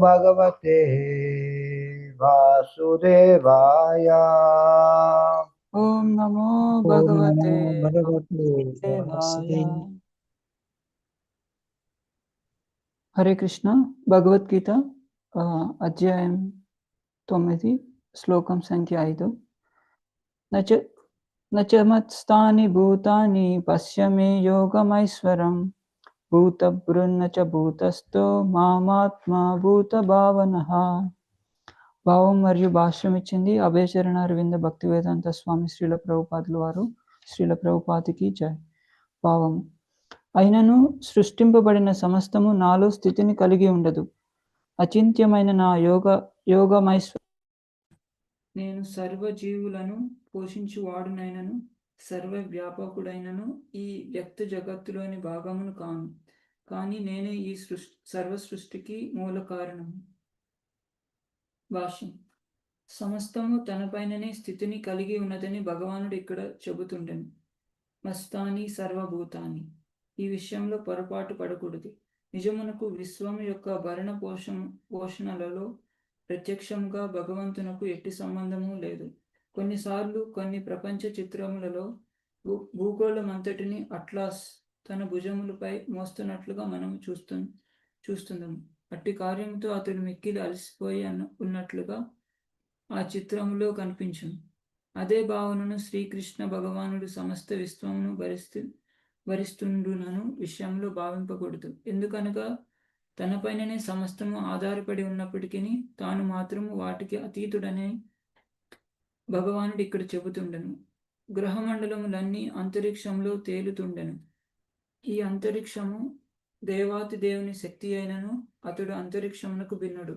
भगवते वासुदेवाय। ओम नमो भगवते वासुदेवाय। హరే కృష్ణ. భగవద్గీత అధ్యాయం 9 శ్లోకం సంఖ్య 5. నచమత్స్థాని భూతాని పశ్య మే యోగమైశ్వరం భూతభృన్న చ భూతస్థో మామాత్మ భూత భావనః. భావం మరియు భాష్యం ఇచ్చింది అభయచరణ అరవింద భక్తి వేదాంత స్వామి శ్రీల ప్రభుపాదుల వారు. శ్రీల ప్రభుపాదికి జై. భావం: అయినను సృష్టింపబడిన సమస్తము నాలో స్థితిని కలిగి ఉండదు. అచింత్యమైన నా యోగమైశ్వరం నేను సర్వజీవులను పోషించువాడునైనను సర్వవ్యాపకుడైనను ఈ వ్యక్త జగత్తులోని భాగమును కాను, కానీ నేనే ఈ సర్వ సృష్టికి మూల కారణము. భాష్యం: సమస్తము తనపైననే స్థితిని కలిగి ఉన్నదని భగవానుడు ఇక్కడ చెబుతుండెను. మస్తాని సర్వభూతాన్ని, ఈ విషయంలో పొరపాటు పడకూడదు. నిజమునకు విశ్వము యొక్క భరణ పోషణలలో ప్రత్యక్షంగా భగవంతునకు ఎట్టి సంబంధము లేదు. కొన్నిసార్లు కొన్ని ప్రపంచ చిత్రములలో భూగోళమంతటిని అట్లాస్ తన భుజములపై మోస్తున్నట్లుగా మనం చూస్తున్నాము. అట్టి కార్యంతో అతడు మిక్కిలి అలసిపోయి ఉన్నట్లుగా ఆ చిత్రములో కనిపించును. అదే భావనను శ్రీకృష్ణ భగవానుడు సమస్త విశ్వమును భరిస్తుండునను విషయంలో భావింపకూడదు. ఎందుకనగా తనపైననే సమస్తము ఆధారపడి ఉన్నప్పటికీ తాను మాత్రము వాటికి అతీతుడనే భగవానుడు ఇక్కడ చెబుతుండెను. గ్రహమండలములన్నీ అంతరిక్షంలో తేలుతుండెను. ఈ అంతరిక్షము దేవాతి దేవుని శక్తి అయినను అతడు అంతరిక్షమునకు భిన్నుడు.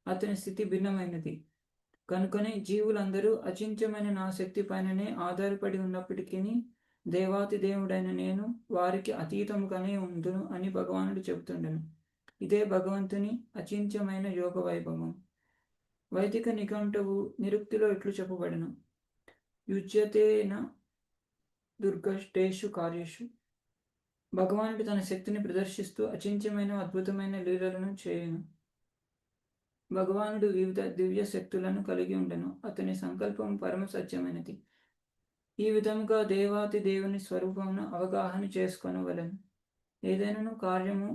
అతని స్థితి భిన్నమైనది. కనుకనే జీవులందరూ అచింత్యమైన నా శక్తి పైననే ఆధారపడి ఉన్నప్పటికీ దేవాతి దేవుడైన నేను వారికి అతీతముగానే ఉండును అని భగవానుడు చెబుతుండెను. ఇదే భగవంతుని అచింత్యమైన యోగ వైభవం. వైదిక నిఘంటువు నిరుక్తిలో ఇట్లు చెప్పబడెను: యుజ్యతేన దుర్గష్టేషు కార్యేషు. భగవానుడు తన శక్తిని ప్రదర్శిస్తూ అచింత్యమైన అద్భుతమైన లీలలను చేయును. భగవానుడు వివిధ దివ్య శక్తులను కలిగి ఉండెను. అతని సంకల్పం పరమ సత్యమైనది. ఈ విధముగా దేవాతి దేవుని స్వరూపమును అవగాహన చేసుకొనవలెను. ఏదైనా కార్యము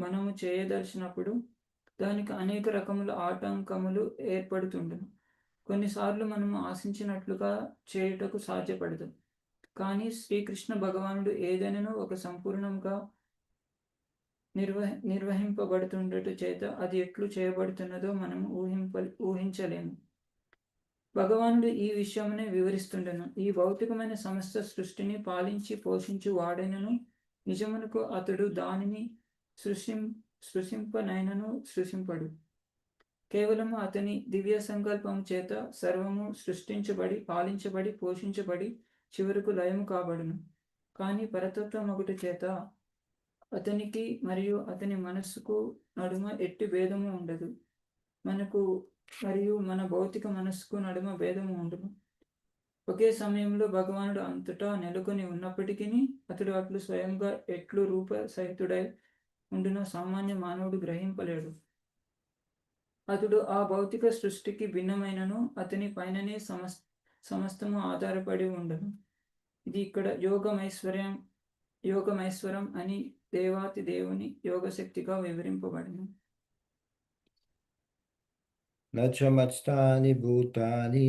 మనము చేయదలిచినప్పుడు దానికి అనేక రకముల ఆటంకములు ఏర్పడుతుండెను. కొన్నిసార్లు మనము ఆశించినట్లుగా చేయుటకు సాధ్యపడదు. కానీ శ్రీకృష్ణ భగవానుడు ఏదైనా ఒక సంపూర్ణంగా నిర్వహింపబడుతుండట చేత అది ఎట్లు చేయబడుతున్నదో మనము ఊహించలేము. భగవానుడు ఈ విషయమునే వివరిస్తుండెను. ఈ భౌతికమైన సమస్త సృష్టిని పాలించి పోషించు వాడైనను నిజమునకు అతడు దానిని సృష్టింపనైనను సృష్టింపడు. కేవలము అతని దివ్య సంకల్పం చేత సర్వము సృష్టించబడి పాలించబడి పోషించబడి చివరకు లయము కాబడును. కానీ పరతత్వం ఒకటి చేత అతనికి మరియు అతని మనస్సుకు నడుమ ఎట్టి భేదము ఉండదు. మనకు మరియు మన భౌతిక మనస్సుకు నడుమ భేదము ఉండదు. ఒకే సమయంలో భగవానుడు అంతటా నెలకొని ఉన్నప్పటికీ అతడు అట్లు స్వయంగా ఎట్లు రూప సహితుడై ఉండునో సామాన్య మానవుడు గ్రహింపలేడు. అతడు ఆ భౌతిక సృష్టికి భిన్నమైనను అతని పైననే సమస్తము ఆధారపడి ఉండను. ఇది ఇక్కడ యోగమైశ్వరం అని దేవాతి దేవుని యోగశక్తిగా వివరింపబడిన. నచమత్స్థాని భూతాని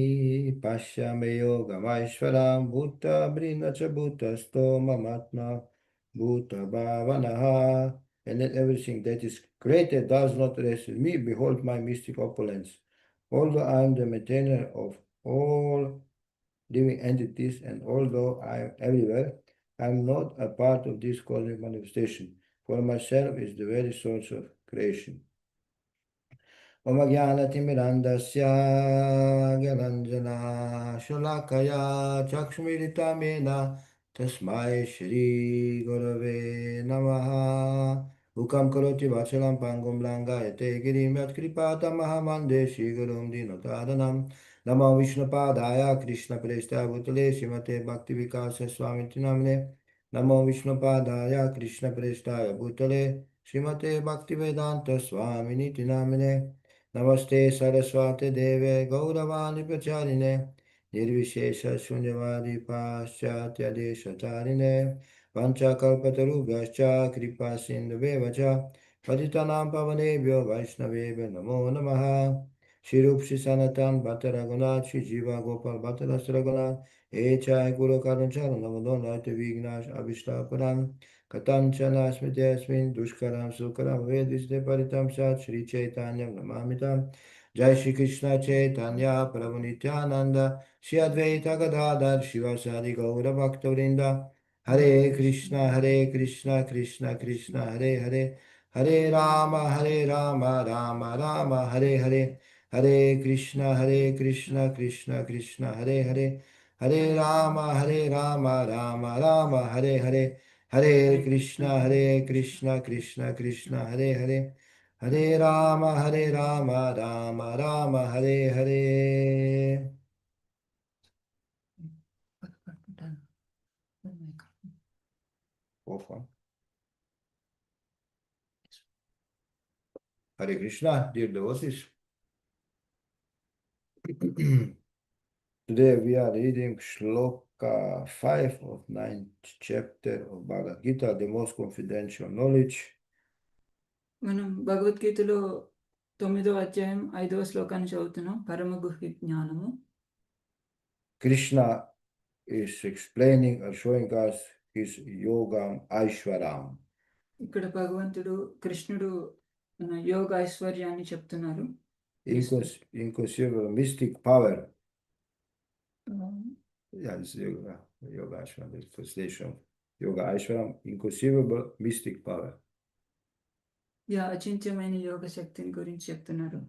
పశ్యమే యోగమైశ్వరం భూతభృన్న చ భూతస్థో మమాత్మ భూత భావనః. And that everything that is created does not rest with me. Behold my mystic opulence. Although I am the maintainer of all living entities, and although I am everywhere, I am not a part of this cosmic manifestation. For myself is the very source of creation. Om Jnanatimirandasya Gyananjana Shalakaya Chakshmiritamena Tasmai Shri Gurave Namaha. Ukam Karoti Vachalam Pangum Langayate Girim Yat Kripata Mahamande Shri Gurum Dinotadanam. Namo Vishnupadaya Krishna Presta Bhutale Srimate Bhakti Vikasa Swami Namne. Namo Vishnupadaya Krishna Presta Bhutale Srimate Bhaktivedanta Swaminiti Namine Namaste Saraswate Deve Gauravani Pracharine Nirvishesha Shunyavadi Paschatya Deshatarine Vanchakalpatarubhyascha Kripa Sindhuvevacha Patitanam Pavanebhyo Vaishnavebhyo Namo Namaha Shirup Shri Sanatan Bhatta Raghunath Shri Jiva Gopal Bhatta Rasa Raghunath Echai Guru Karan Charan Namadonati Vignash Abhishtaparam Katanchana Smiti Asmin Dushkaram Sukaram Vediste Paritam Sat Shri Chaitanyam Namamitam Jai Shri Krishna Chaitanya Prabhu Nityananda Shri Advaita Gadadhar Shivasari Gaura Bhaktavrinda Hare Krishna Krishna Krishna Hare Hare Hare Rama Rama Rama Hare Hare Hare Krishna Krishna Krishna Hare Hare Hare Rama Rama Rama Hare Hare Hare Krishna Krishna Krishna Hare Hare Hare Rama Rama Rama Hare Hare. Hare Krishna, dear devotees. Today we are reading Shloka 5 of 9th chapter of Bhagavad Gita, the most confidential knowledge. మనం భగవద్గీతలో 9వ అధ్యాయం 5వ శ్లోకాన్ని చదువుతున్నాం. పరమ గుహ్య జ్ఞానము. Krishna is explaining or showing us his yogam Aishwaram. ఇక్కడ భగవంతుడు కృష్ణుడు యోగ ఐశ్వర్యాన్ని చెప్తున్నారు. Inconceivable mystic power. Yeah, it's yoga Aishwaram, the translation. Yoga Aishwaram, inconceivable mystic power. అచింత్యమైన యోగ శక్తిని గురించి చెప్తున్నారు.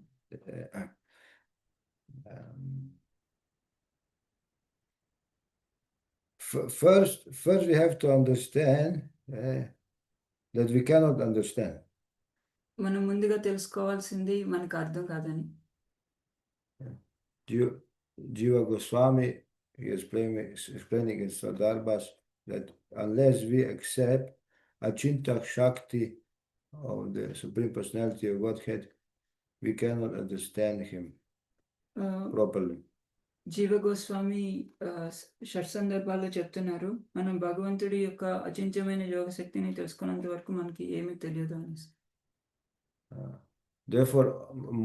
First we have to understand that we cannot understand. మనం ముందుగా తెలుసుకోవాల్సింది మనకు అర్థం కాదని. Jiva Goswami is explaining in Sadarbhas that unless we accept Achinta Shakti of the Supreme Personality of Godhead, we cannot understand him properly. జీవ Goswami shut సందర్భాల్లో చెప్తున్నారు, మనం భగవంతుడి యొక్క అచింత్యమైన యోగ శక్తిని తెలుసుకున్నంత వరకు మనకి ఏమీ తెలియదు అని. Therefore,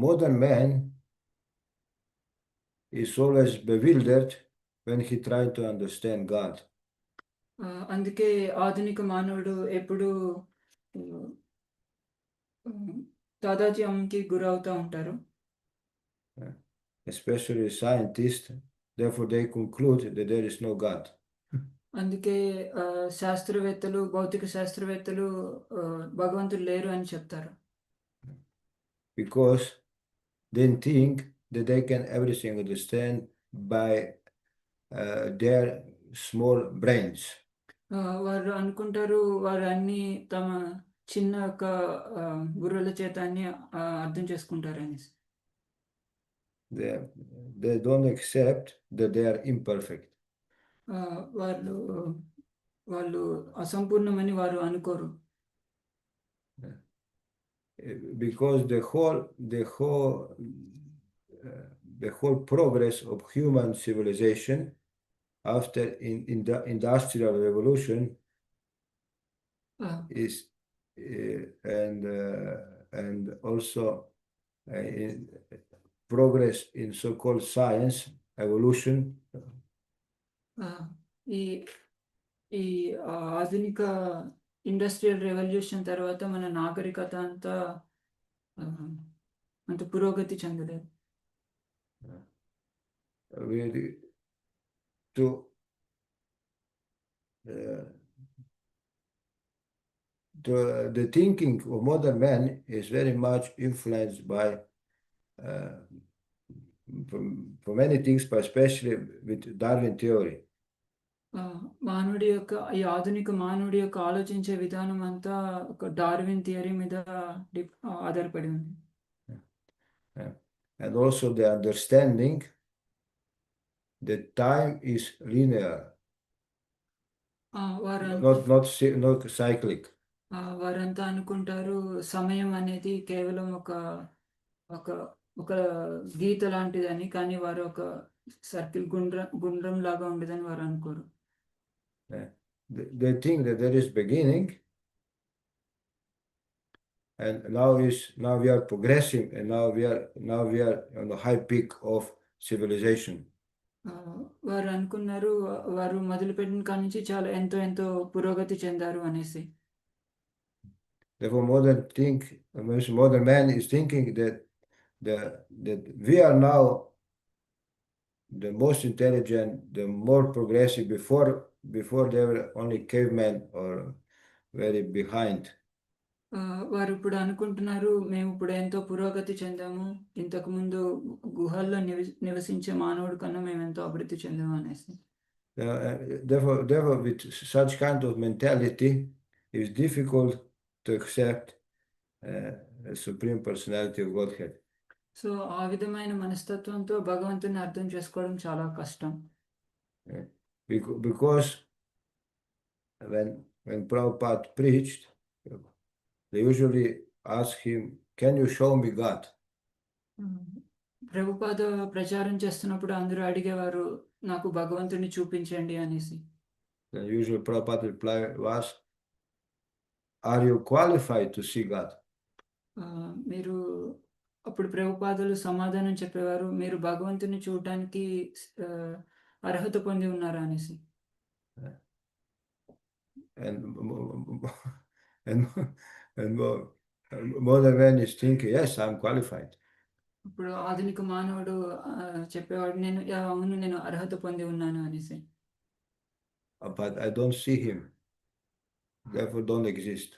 modern man is always bewildered when he tries to understand God. అందుకే ఆధునిక మానవుడు ఎప్పుడు తాదాత్మ్యానికి గురవుతూ ఉంటారు. Especially scientists, therefore they conclude that there is no God. అందుకే శాస్త్రవేత్తలు, భౌతిక శాస్త్రవేత్తలు భగవంతుడు లేరు అని చెప్తారు. Because they think that they can everything understand by their small brains. వారు అనుకుంటారు వారు అన్ని తమ చిన్న ఒక బుర్రల చేత అన్ని అర్థం చేసుకుంటారని. They don't accept that they are imperfect. వాళ్ళు అసంపూర్ణమని వారు అనుకోరు. Because the whole progress of human civilization after in the industrial revolution is and also progress in so-called science evolution. ఈ ఆధునిక ఇండస్ట్రియల్ రెవల్యూషన్ తర్వాత మన నాగరికత అంత పురోగతి చెందలేదు. The thinking of modern man is very much influenced by for many things, but especially with Darwin theory. మానవుడి యొక్క ఈ ఆధునిక మానవుడి యొక్క ఆలోచించే విధానం అంతా ఒక డార్విన్ థియరీ మీద ఆధారపడి ఉంది. And also the understanding that time is linear, not cyclic. వారంతా అనుకుంటారు సమయం అనేది కేవలం ఒక ఒక ఒక గీత లాంటిదని. కానీ వారు ఒక సర్కిల్ గుండ్రం లాగా ఉండదని వారు అనుకోరు. They think that there is beginning, and now we are progressing, and now we are on the high peak of civilization. వారు అనుకున్నారు వారు మొదలుపెట్టిన కాడి నుంచి చాలా ఎంతో పురోగతి చెందారు అనేసి. Therefore, modern man is thinking that we are now the most intelligent, the more progressive. Before they were only cavemen or very behind. వారు ఇప్పుడు అనుకుంటున్నారు మేము ఇప్పుడు ఎంతో పురోగతి చెందాము. ఇంతకుముందు గుహల్లో నివసించే మానవుడి కన్నా మేము ఎంతో అభివృద్ధి చెందాము అనేసి. Therefore, with such kind of mentality, it's difficult to accept a supreme personality of Godhead. So ఆ విధమైన మనస్తత్వంతో భగవంతుని అర్థం చేసుకోవడం చాలా కష్టం. Because when Prabhupada preached, they usually ask him, "Can you show me God?" Prabhupada ప్రచారం చేస్తున్నప్పుడు అందరూ అడిగేవారు, నాకు భగవంతుని చూపించండి అనేసి. The usual Prabhupada reply was, "Are you qualified to see God?" మీరు అప్పుడు ప్రభుపాదులు సమాధానం చెప్పేవారు, మీరు భగవంతుని చూడటానికి అర్హత పొంది ఉన్నారా అనేసి. And modern man is thinking, yes, I'm qualified. ఇప్పుడు ఆధునిక మానవుడు చెప్పేవాడు, అవును నేను అర్హత పొంది ఉన్నాను అనేసి. But I don't see him, therefore don't exist.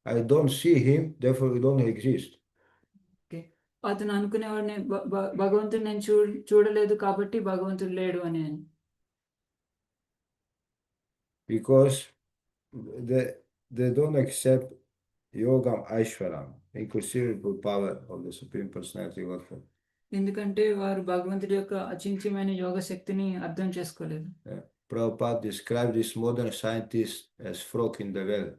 I don't see him, therefore we don't exist. అతను అనుకునేవాడిని భగవంతుని నేను చూడలేదు కాబట్టి భగవంతుడు లేడు అని. Because they don't accept yogam aishwaram, inconceivable power of the Supreme Personality of Godhead. ఎందుకంటే వారు భగవంతుడి యొక్క అచింత్యమైన యోగ శక్తిని అర్థం చేసుకోలేదు. Prabhupada described this modern scientist as frog in the well.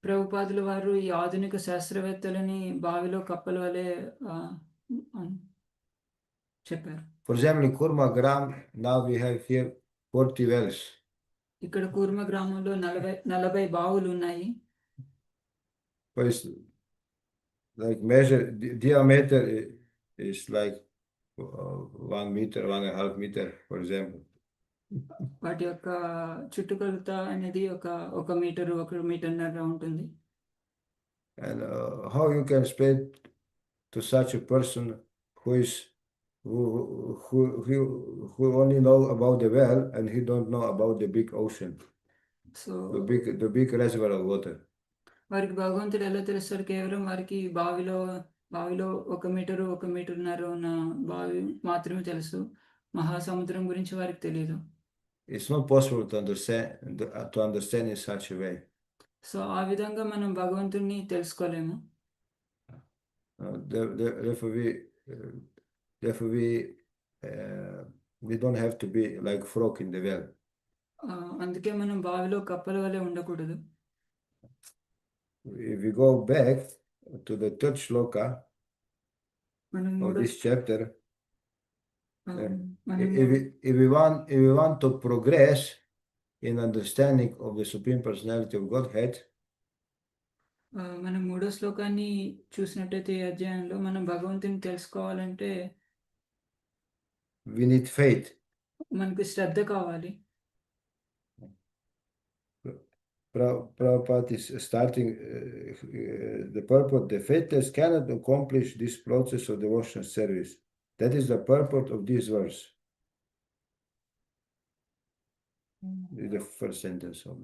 ప్రభుపాదుల వారు ఈ ఆధునిక శాస్త్రవేత్తలని బావిలో కప్పల వలె చెప్పారు. For example, in Kurmagram, now we have here 40 wells. ఇక్కడ కూర్మ గ్రామంలో 40 బావులు ఉన్నాయి. Like measure diameter is like 1 meter, 1.5 meter, for example. వాటి యొక్క చుట్టుకొలత అనేది ఒక మీటరు 1 మీటర్‌న్నర ఉంటుంది. And how you can explain to such a person who only know about the well and he don't know about the big ocean, so the big reservoir of water. వారికి భగవంతుడు ఎలా తెలుస్తాడు? కేవలం వారికి బావిలో 1 మీటరు 1 మీటర్‌న్నర ఉన్న బావి మాత్రమే తెలుసు. మహాసముద్రం గురించి వారికి తెలియదు. It's not possible to understand in such a way. So ఆ విధంగా మనం భగవంతుడిని తెలుసుకోలేము. Therefore we don't have to be like frog in the well. అందుకే మనం బావిలో కప్పల వలె ఉండకూడదు. If we go back to the third shloka of this chapter, if we want to progress in understanding of the Supreme Personality of Godhead, మనం 3వ శ్లోకాన్ని చూసినట్టయితే ఈ అధ్యాయంలో మనం భగవంతుని తెలుసుకోవాలంటే we need faith. మనకు శ్రద్ధ కావాలి. Prabhupada is starting the purport. The faithless cannot accomplish this process of devotional service. That is the purport of this verse. This is the first sentence of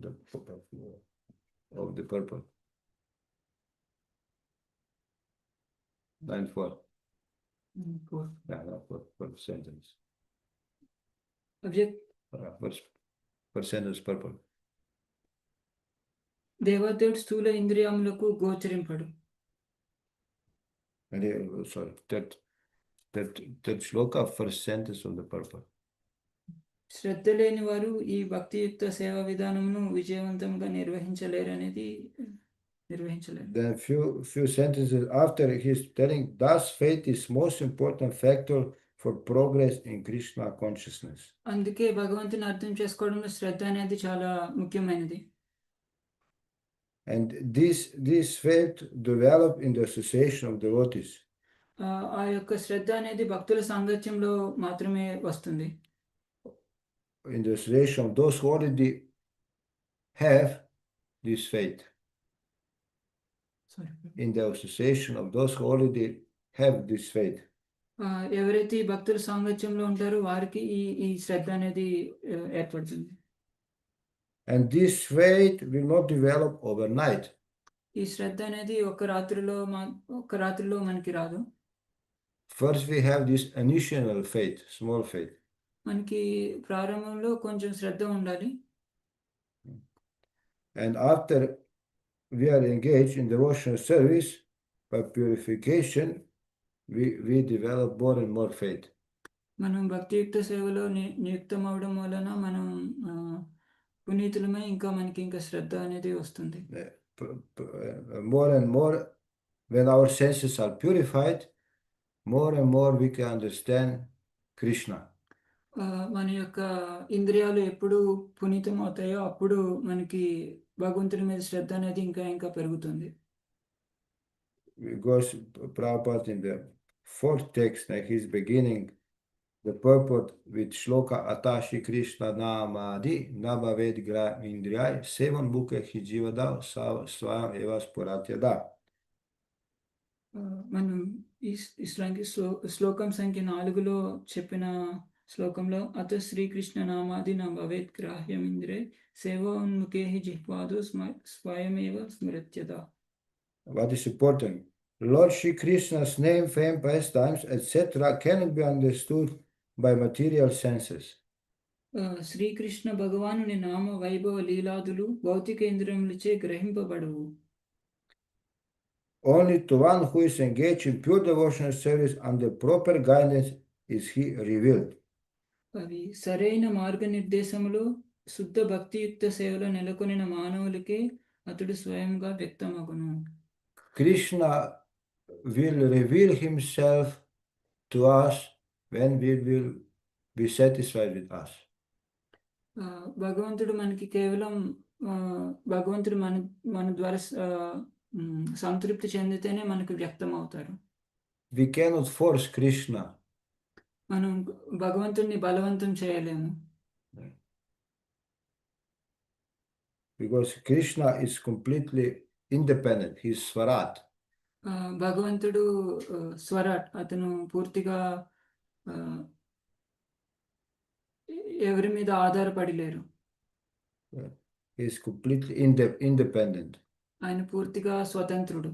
the purport. Line 4. First sentence. First sentence purport. దేవదేవుడు స్థూల ఇంద్రియములకు గోచరింపడు. Sorry, that shloka, first sentence of the purport. శ్రద్ధ లేని వారు ఈ భక్తియుక్త సేవా విధానమును విజయవంతంగా నిర్వహించలేరు. Then few sentences after he's telling, thus faith is most important factor for progress in Krishna consciousness. అందుకే భగవంతుని అర్థం చేసుకోవడంలో శ్రద్ధ అనేది చాలా ముఖ్యమైనది. And this faith develop in the association of devotees. ఆ యొక్క శ్రద్ధ అనేది భక్తుల సాంగత్యంలో మాత్రమే వస్తుంది. In the association of those who already have this faith. In the association of those who already have this faith. ఎవరైతే ఈ భక్తుల సాంగత్యంలో ఉంటారో వారికి ఈ శ్రద్ధ అనేది ఏర్పడుతుంది. And this faith will not develop overnight. ఈ శ్రద్ధ అనేది ఒక రాత్రిలో మనకి రాదు. First we have this initial faith, small faith. మనకి ప్రారంభంలో కొంచెం శ్రద్ధ ఉండాలి. And after we are engaged in devotional service, by purification, we develop more and more faith. మనం భక్తియుక్త సేవలో నియుక్తం అవడం వలన మనం పునీతులమై ఇంకా మనకి ఇంకా శ్రద్ధ అనేది వస్తుంది. More and more, when our senses are purified, more and more we can understand Krishna. మన యొక్క ఇంద్రియాలు ఎప్పుడు పునీతం అవుతాయో అప్పుడు మనకి భగవంతుడి మీద శ్రద్ధ అనేది ఇంకా పెరుగుతుంది. Because Prabhupada in the fourth text, like he's beginning the purport with shloka atashi Krishna namadi nabaved gra indriyai sevan bhuke hi jivada swayam eva spuratyada. మనం ఈ శ్లోకం సంఖ్య 4లో చెప్పిన శ్లోకంలో అత శ్రీకృష్ణ నామాది నా భవేత్ గ్రాహ్యం ఇంద్రే సేవోన్ముఖే జిహ్వాదో స్వయమేవ స్మృత్యత. What is important? Lord Shri Krishna's name, fame, pastimes, etc. cannot be understood by material senses. Srikrishna భగవానుని నామ వైభవ లీలాదులు భౌతిక ఇంద్రియములచే గ్రహింపబడవు. Only to one who is engaged in pure devotional service under proper guidance is he revealed. అవి సరైన మార్గనిర్దేశములో శుద్ధ భక్తియుక్త సేవలో నెలకొనిన మానవులకే అతడు స్వయంగా వ్యక్తమగును. Krishna will reveal himself to us when we will be satisfied with us. భగవంతుడు మనకి కేవలం భగవంతుడు మన ద్వారా సంతృప్తి చెందితేనే మనకు వ్యక్తం అవుతారు. We cannot force Krishna. మనం భగవంతుడిని బలవంతం చేయలేము. Because Krishna is completely independent. He is Swarat. భగవంతుడు స్వరాట్. అతను పూర్తిగా ఎవరి మీద ఆధారపడి లేరు. He is completely independent. ఆయన పూర్తిగా స్వతంత్రుడు.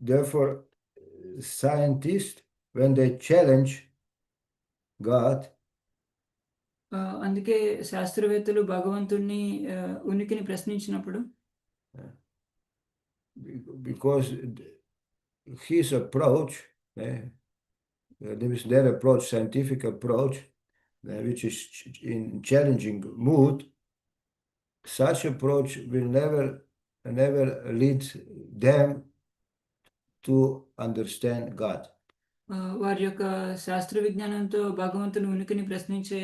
Therefore, scientists, when they challenge God, అందుకే శాస్త్రవేత్తలు భగవంతుడిని ఉనికిని ప్రశ్నించినప్పుడు, because his approach, their approach, scientific approach, which is in challenging mood, such approach will never lead them to understand God. వారి యొక్క శాస్త్ర విజ్ఞానంతో భగవంతుని ఉనికిని ప్రశ్నించే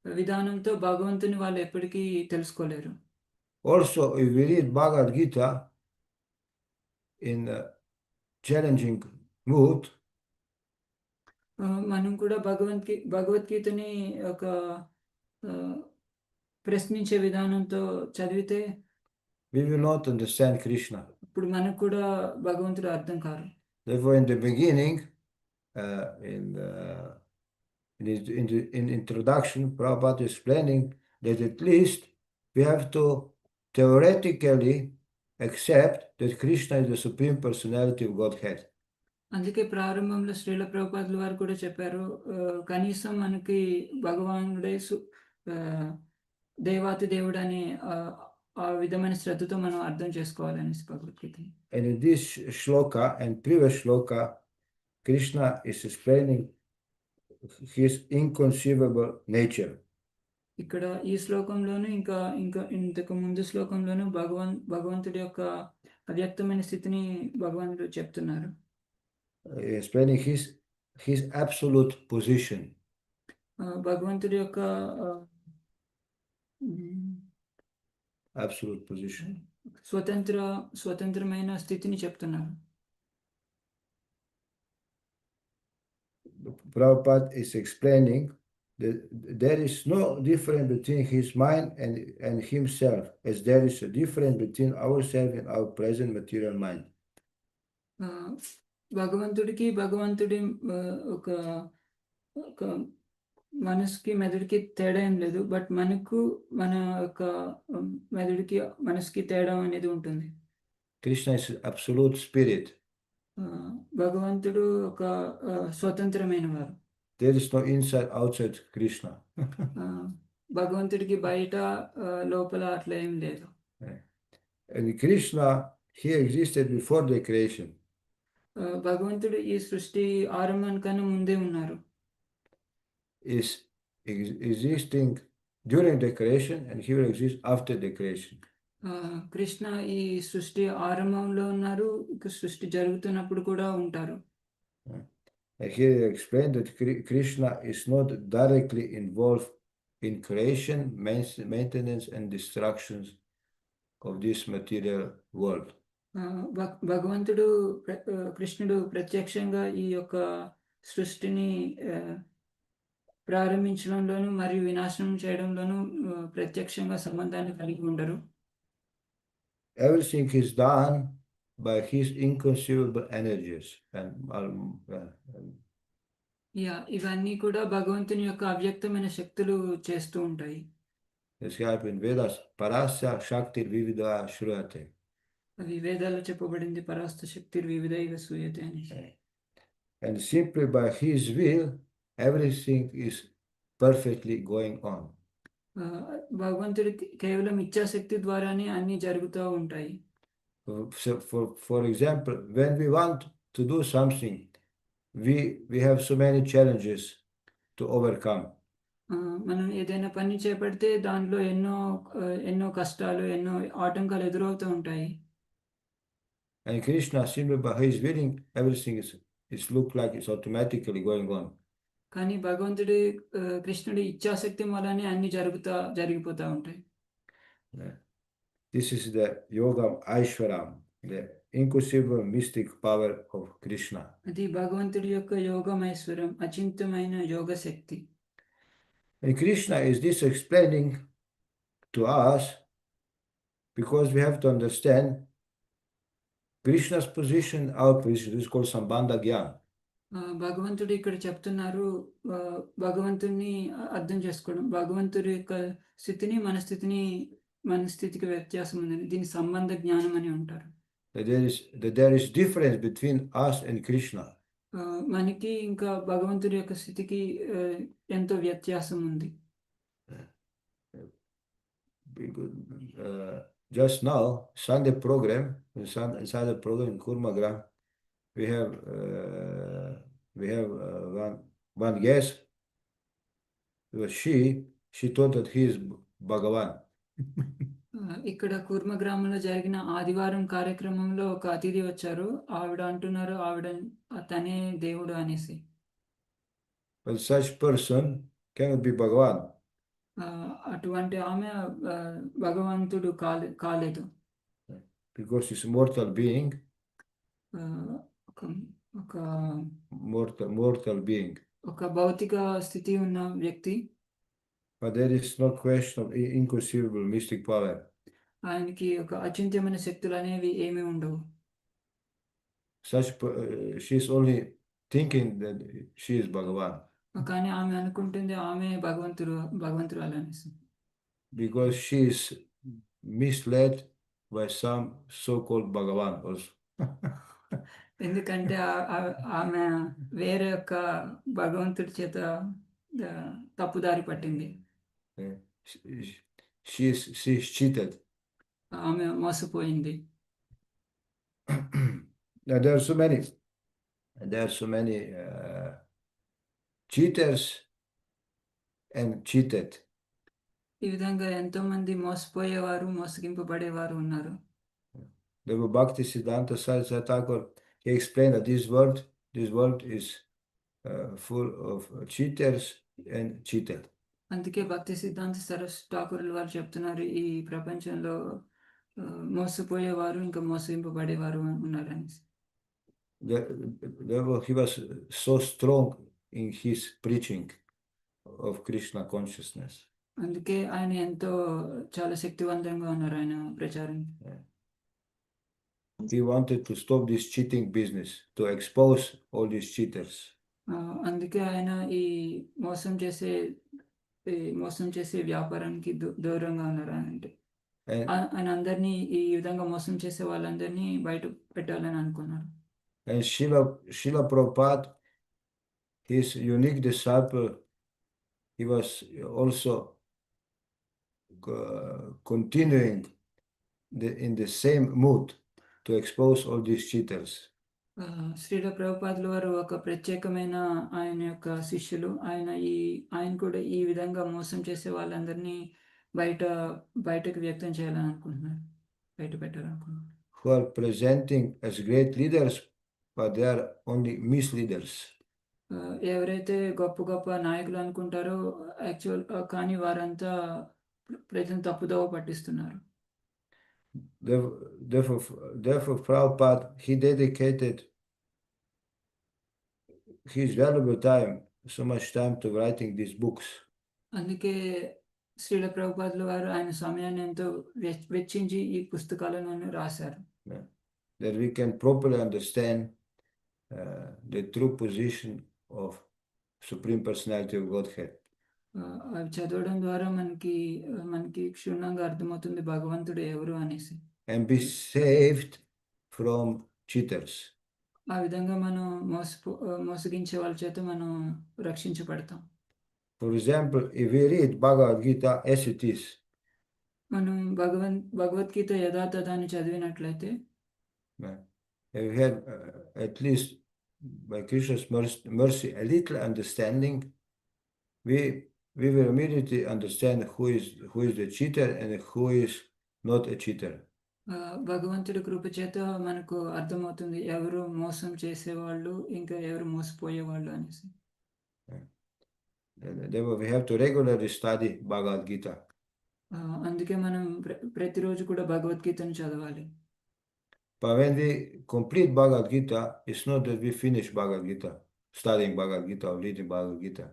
విధానంతో భగవంతుని వాళ్ళు ఎప్పటికీ తెలుసుకోలేరు. Also, if we read Bhagavad Gita in a challenging mood, మనం కూడా భగవద్గీతని ఒక ప్రశ్నించే విధానంతో చదివితే we will not understand Krishna. ఇప్పుడు మనకు కూడా భగవంతుడు అర్థం car. Therefore, in the beginning, in introduction, Prabhupada is explaining that at least we have to theoretically accept that Krishna is the Supreme Personality of Godhead. అందుకే ప్రారంభంలో శ్రీల ప్రభుపాదుల వారు కూడా చెప్పారు, కనీసం మనకి భగవానుడే దేవాతి దేవుడు అనే ఆ విధమైన శ్రద్ధతో మనం అర్థం చేసుకోవాలని Bhagavad Gita. And in this shloka and previous shloka, Krishna is explaining his inconceivable nature. ఇక్కడ ఈ శ్లోకంలోను ఇంకా ఇంకా ఇంతకు ముందు శ్లోకంలోను భగవంతుడి యొక్క అవ్యక్తమైన స్థితిని భగవంతుడు చెప్తున్నారు. Explaining his absolute position. భగవంతుడి యొక్క absolute position. స్వతంత్రమైన స్థితిని చెప్తున్నారు. Prabhupada is explaining that there is no difference between his mind and himself, as there is a difference between ourselves and our present material mind. భగవంతుడికి ఒక మనసుకి మెదడుకి తేడా ఏం లేదు, బట్ మనకు మన యొక్క మెదడుకి మనసుకి తేడా అనేది ఉంటుంది. Krishna is absolute spirit. భగవంతుడు ఒక స్వతంత్రమైన వారు. There is no inside outside Krishna. భగవంతుడికి బయట లోపల అట్లా ఏం లేదు. And Krishna, he existed before the creation. భగవంతుడు ఈ సృష్టి ఆరంభానికన్నా ముందే ఉన్నారు. Is existing during the creation and he will exist after the creation. Krishna ఈ సృష్టి ఆరంభంలో ఉన్నారు, సృష్టి జరుగుతున్నప్పుడు కూడా ఉంటారు. Here explained that Krishna is not directly involved in creation, maintenance and destructions of this material world. భగవంతుడు కృష్ణుడు ప్రత్యక్షంగా ఈ యొక్క సృష్టిని ప్రారంభించడంలోను మరియు వినాశనం చేయడంలోను ప్రత్యక్షంగా సంబంధాన్ని కలిగి ఉండరు. Everything is done by his inconceivable energies ఇవన్నీ కూడా భగవంతుని యొక్క అవ్యక్తమైన శక్తులు చేస్తూ ఉంటాయి. Described in Vedas, parasya shakti vivida shruyate. అవి వేదాల్లో చెప్పబడింది, పరాస్త శక్తి వివిధ ఇవ సూయతే అని. And simply by his will everything is perfectly going on. భగవంతుడి కేవలం ఇచ్ఛాశక్తి ద్వారానే అన్ని జరుగుతూ ఉంటాయి. For example, when we want to do something, we have so many challenges to overcome. మనం ఏదైనా పని చేపడితే దాంట్లో ఎన్నో కష్టాలు, ఎన్నో ఆటంకాలు ఎదురవుతూ ఉంటాయి. And Krishna, simply by his willing, everything is look like it's automatically going on. కానీ కృష్ణుడి ఇచ్ఛాశక్తి వల్లనే అన్ని జరిగిపోతూ ఉంటాయి. This is the yoga Aishwaram, the inconceivable mystic power of Krishna. అది భగవంతుడి యొక్క యోగమైశ్వరం, అచింత్యమైన యోగ శక్తి. And Krishna is this explaining to us because we have to understand Krishna's position, our position. This is called Sambandha Gyan. భగవంతుడు ఇక్కడ చెప్తున్నారు, భగవంతుడిని అర్థం చేసుకోవడం, భగవంతుడి యొక్క స్థితిని మన స్థితికి వ్యత్యాసం ఉందని దీని సంబంధ జ్ఞానం అని అంటారు. There is difference between us and Krishna. మనకి ఇంకా భగవంతుడి యొక్క స్థితికి ఎంతో వ్యత్యాసం ఉంది. Just now, Sunday program in Kurmagram, we have one guest. She thought that he is Bhagavan. ఇక్కడ కూర్మగ్రామంలో జరిగిన ఆదివారం కార్యక్రమంలో ఒక అతిథి వచ్చారు. ఆవిడ అంటున్నారు తనే దేవుడు అనేసి. But such person cannot be Bhagavan. అటువంటి ఆమె భగవంతుడు కాలేదు. Because he's a mortal being. ఒక mortal being. ఒక భౌతిక స్థితి ఉన్న వ్యక్తి. But there is no question of inconceivable mystic power. ఆయనకి ఒక అచింత్యమైన శక్తులు అనేవి ఏమీ ఉండవు. She's only thinking that she is Bhagavan. కానీ ఆమె అనుకుంటుంది ఆమె భగవంతుడు అనేసి. Because she is misled by some so-called Bhagavan also. ఎందుకంటే ఆమె వేరే యొక్క భగవంతుడి చేత తప్పుదారి పట్టింది. She is cheated. ఆమె మోసపోయింది. There are so many cheaters and cheated. ఈ విధంగా ఎంతో మంది మోసపోయేవారు, మోసగింపబడేవారు ఉన్నారు. The Bhakti Siddhanta Saraswati Thakur, he explained that this world is full of cheaters and cheated. అందుకే భక్తి సిద్ధాంత సరస్వతి ఠాకూర్లు వారు చెప్తున్నారు, ఈ ప్రపంచంలో మోసపోయేవారు ఇంకా మోసగింపబడేవారు ఉన్నారని. Therefore, he was so strong in his preaching of Krishna consciousness. అందుకే ఆయన ఎంతో చాలా శక్తివంతంగా ఉన్నారు ఆయన ప్రచారం. He wanted to stop this cheating business, to expose all these cheaters. అందుకే ఆయన ఈ మోసం చేసే వ్యాపారానికి దూరంగా ఉన్నారు. అంటే ఆయన అందరినీ ఈ విధంగా మోసం చేసే వాళ్ళందరినీ బయట పెట్టాలని అనుకున్నారు. And Srila Prabhupada, his unique disciple, he was also continuing in the same mood to expose all these cheaters. Srila ప్రభుపాదుల వారు ఒక ప్రత్యేకమైన ఆయన యొక్క శిష్యులు. ఆయన కూడా ఈ విధంగా మోసం చేసే వాళ్ళందరినీ బయటకు వ్యక్తం చేయాలని అనుకుంటున్నారు, బయట పెట్టాలనుకుంటున్నారు. Who are presenting as great leaders, but they are only misleaders. ఎవరైతే గొప్ప నాయకులు అనుకుంటారో యాక్చువల్ కానీ వారంతా ప్రజలను తప్పుదోవ పట్టిస్తున్నారు. Therefore, Prabhupada, he dedicated his valuable time, so much time, to writing these books. అందుకే శ్రీల ప్రభుపాదుల వారు ఆయన సమయాన్ని ఎంతో వెచ్చించి ఈ పుస్తకాలను రాశారు. That we can properly understand the true position of Supreme Personality of Godhead. అవి చదవడం ద్వారా మనకి క్షుణ్ణంగా అర్థమవుతుంది భగవంతుడు ఎవరు అనేసి. And be saved from cheaters. ఆ విధంగా మనం మోసగించే వాళ్ళ చేత మనం రక్షించబడతాం. For example, if we read Bhagavad Gita as it is, మనం భగవద్గీత యథాతథాన్ని చదివినట్లయితే, if we have at least by Krishna's mercy a little understanding, we will immediately understand who is the cheater and who is not a cheater. భగవంతుడి కృప చేత మనకు అర్థమవుతుంది ఎవరు మోసం చేసేవాళ్ళు ఇంకా ఎవరు మోసపోయేవాళ్ళు అనేసి. Therefore, we have to regularly study Bhagavad Gita. అందుకే మనం ప్రతిరోజు కూడా భగవద్గీతను చదవాలి. But when we complete Bhagavad Gita, it's not that we finish Bhagavad Gita, studying Bhagavad Gita or reading Bhagavad Gita.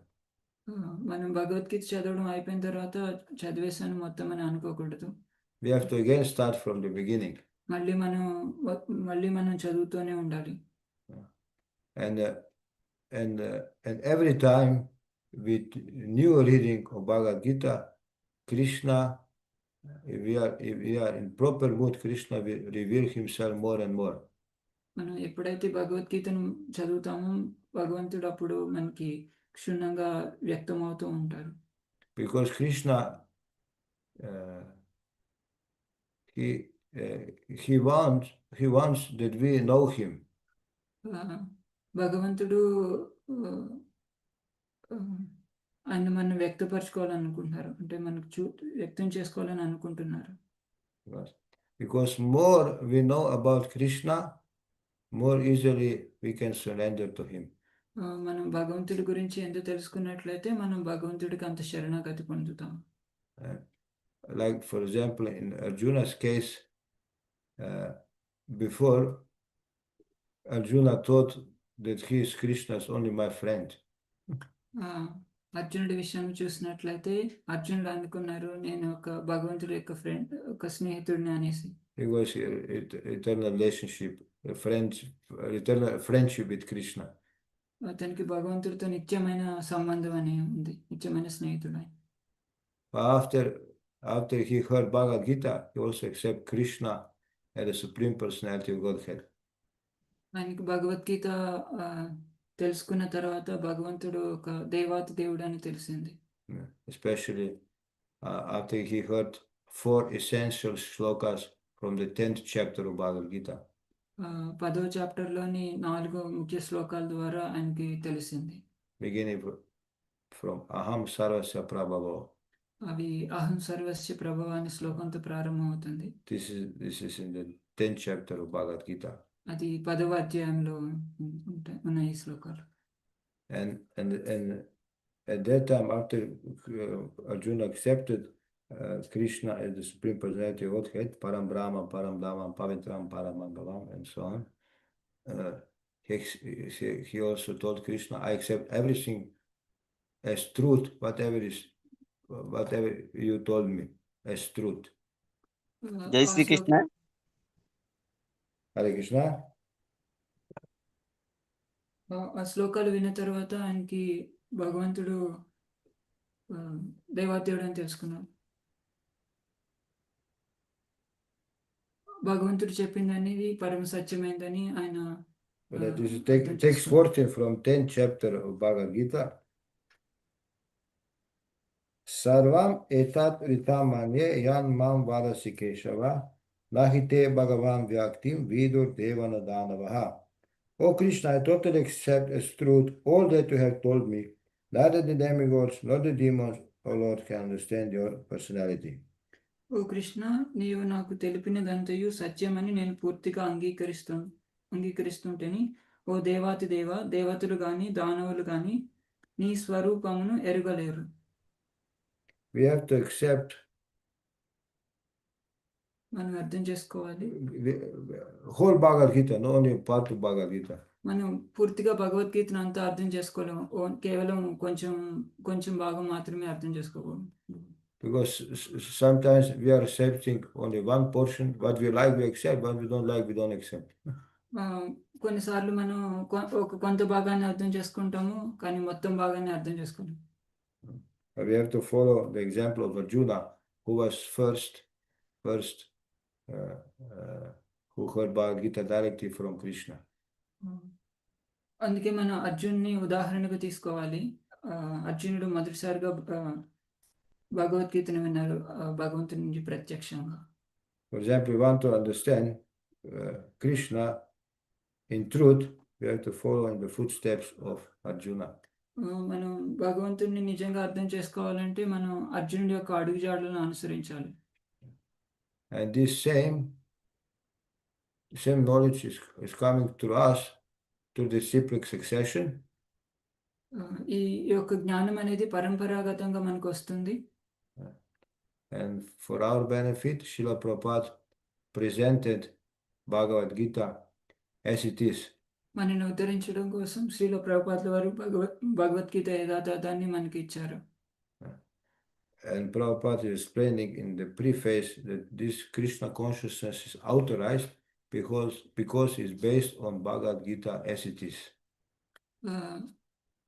మనం భగవద్గీత చదవడం అయిపోయిన తర్వాత చదివేసాను మొత్తం అని అనుకోకూడదు. We have to again start from the beginning. మళ్ళీ మనం చదువుతూనే ఉండాలి. And every time with new reading of Bhagavad Gita, Krishna, if we are in proper mood, Krishna will reveal himself more and more. మనం ఎప్పుడైతే భగవద్గీతను చదువుతామో భగవంతుడు అప్పుడు మనకి క్షుణ్ణంగా వ్యక్తమవుతూ ఉంటారు. Because Krishna, he wants that we know him. భగవంతుడు ఆయన మనం వ్యక్తపరచుకోవాలనుకుంటున్నారు, అంటే మనకు వ్యక్తం చేసుకోవాలని అనుకుంటున్నారు. Because more we know about Krishna, more easily we can surrender to him. మనం భగవంతుడి గురించి ఎంత తెలుసుకున్నట్లయితే మనం భగవంతుడికి అంత శరణాగతి పొందుతాం. Like for example, in Arjuna's case, before Arjuna thought that he is Krishna's only my friend. అర్జునుడి విషయం చూసినట్లయితే అర్జునుడు అనుకున్నారు నేను ఒక భగవంతుడి యొక్క ఒక స్నేహితుడిని అనేసి. Because eternal relationship, eternal friendship with Krishna. అతనికి భగవంతుడితో నిత్యమైన సంబంధం అనే ఉంది, నిత్యమైన స్నేహితుడు. After he heard Bhagavad Gita, he also accepted Krishna as the Supreme Personality of Godhead. ఆయనకి భగవద్గీత తెలుసుకున్న తర్వాత భగవంతుడు ఒక దేవాతి దేవుడు అని తెలిసింది. Especially after he heard 4 essential shlokas from the 10th chapter of Bhagavad Gita. 10వ చాప్టర్లోని 4 ముఖ్య శ్లోకాల ద్వారా ఆయనకి తెలిసింది. beginning from Aham Sarvasya Prabhavo. అవి అహం సర్వస్య ప్రభవ అనే శ్లోకంతో ప్రారంభమవుతుంది. This is in the 10th chapter of Bhagavad Gita. అది 10వ అధ్యాయంలో ఉన్నాయి ఈ శ్లోకాలు. And at that time, after Arjuna accepted Krishna as the Supreme Personality of Godhead, Param Brahma, Param Dhamam, Pavitram, Paramangalam, and so on, he also told Krishna, I accept everything as truth, whatever you told me as truth. జై Srikrishna. Hare Krishna. ఆ శ్లోకాలు విన్న తర్వాత ఆయనకి భగవంతుడు దేవాదేవుడు అని తెలుసుకున్నాడు. భగవంతుడు చెప్పింది అనేది పరమ సత్యమైందని ఆయన This takes 14 from 10th chapter of Bhagavad Gita. Sarvam etat ritamanye yan mam vadasi keshava nahite bhagavan vyaktim vidur devana danavaha. O Krishna, I totally accept as truth all that you have told me. Neither the demigods nor the demons, O Lord, can understand your personality. ఓ కృష్ణ, నీవు నాకు తెలిపినదంతయు సత్యమని నేను పూర్తిగా అంగీకరిస్తుంటేని ఓ దేవాతి దేవ, దేవతలు గాని దానవులు గాని నీ స్వరూపమును ఎరుగలేరు. We have to accept. మనం అర్థం చేసుకోవాలి. Whole Bhagavad Gita, not only part of Bhagavad Gita. మనం పూర్తిగా భగవద్గీతను అంతా అర్థం చేసుకోలేము. కేవలం కొంచెం భాగం మాత్రమే అర్థం చేసుకోవాలి. Because sometimes we are accepting only one portion. What we like, we accept. What we don't like, we don't accept. కొన్నిసార్లు మనం కొంత భాగాన్ని అర్థం చేసుకుంటాము, కానీ మొత్తం భాగాన్ని అర్థం చేసుకోలేము. We have to follow the example of Arjuna, who was first who heard Bhagavad Gita directly from Krishna. అందుకే మనం అర్జున్ని ఉదాహరణగా తీసుకోవాలి. అర్జునుడు మొదటిసారిగా భగవద్గీతను విన్నారు భగవంతుని నుంచి ప్రత్యక్షంగా. For example, we want to understand Krishna in truth, we have to follow in the footsteps of Arjuna. మనం భగవంతుడిని నిజంగా అర్థం చేసుకోవాలంటే మనం అర్జునుడి యొక్క అడుగుజాడలను అనుసరించాలి. And this same knowledge is coming to us through the cyclic succession. ఈ యొక్క జ్ఞానం అనేది పరంపరాగతంగా మనకు వస్తుంది. And for our benefit, Srila Prabhupada presented Bhagavad Gita as it is. మనని ఉద్ధరించడం కోసం శ్రీల ప్రభుపాదుల వారు భగవద్గీత యథాతథాన్ని మనకి ఇచ్చారు. And Prabhupada is explaining in the preface that this Krishna consciousness is authorized because it's based on Bhagavad Gita as it is.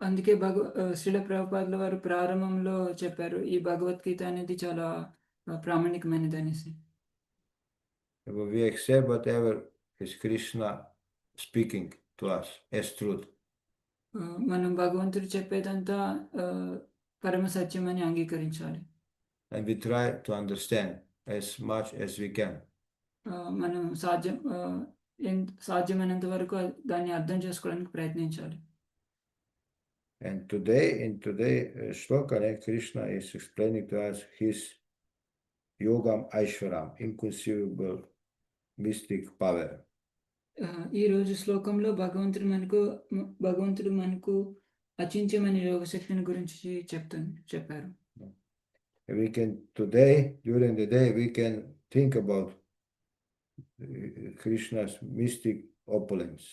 అందుకే శ్రీల ప్రభుపాదుల వారు ప్రారంభంలో చెప్పారు ఈ భగవద్గీత అనేది చాలా ప్రామాణికమైనది అనేసి. We accept whatever is Krishna speaking to us as truth. మనం భగవంతుడు చెప్పేదంతా పరమ సత్యం అని అంగీకరించాలి. And we try to understand as much as we can. మనం సాధ్యమైనంత వరకు దాన్ని అర్థం చేసుకోవడానికి ప్రయత్నించాలి. And today in shloka, Krishna is explaining to us his yogam aishwaram, inconceivable mystic power. ఈ రోజు శ్లోకంలో భగవంతుడు మనకు అచింత్యమైన యోగ శక్తిని గురించి చెప్పారు. We can today, during the day, we can think about Krishna's mystic opulence.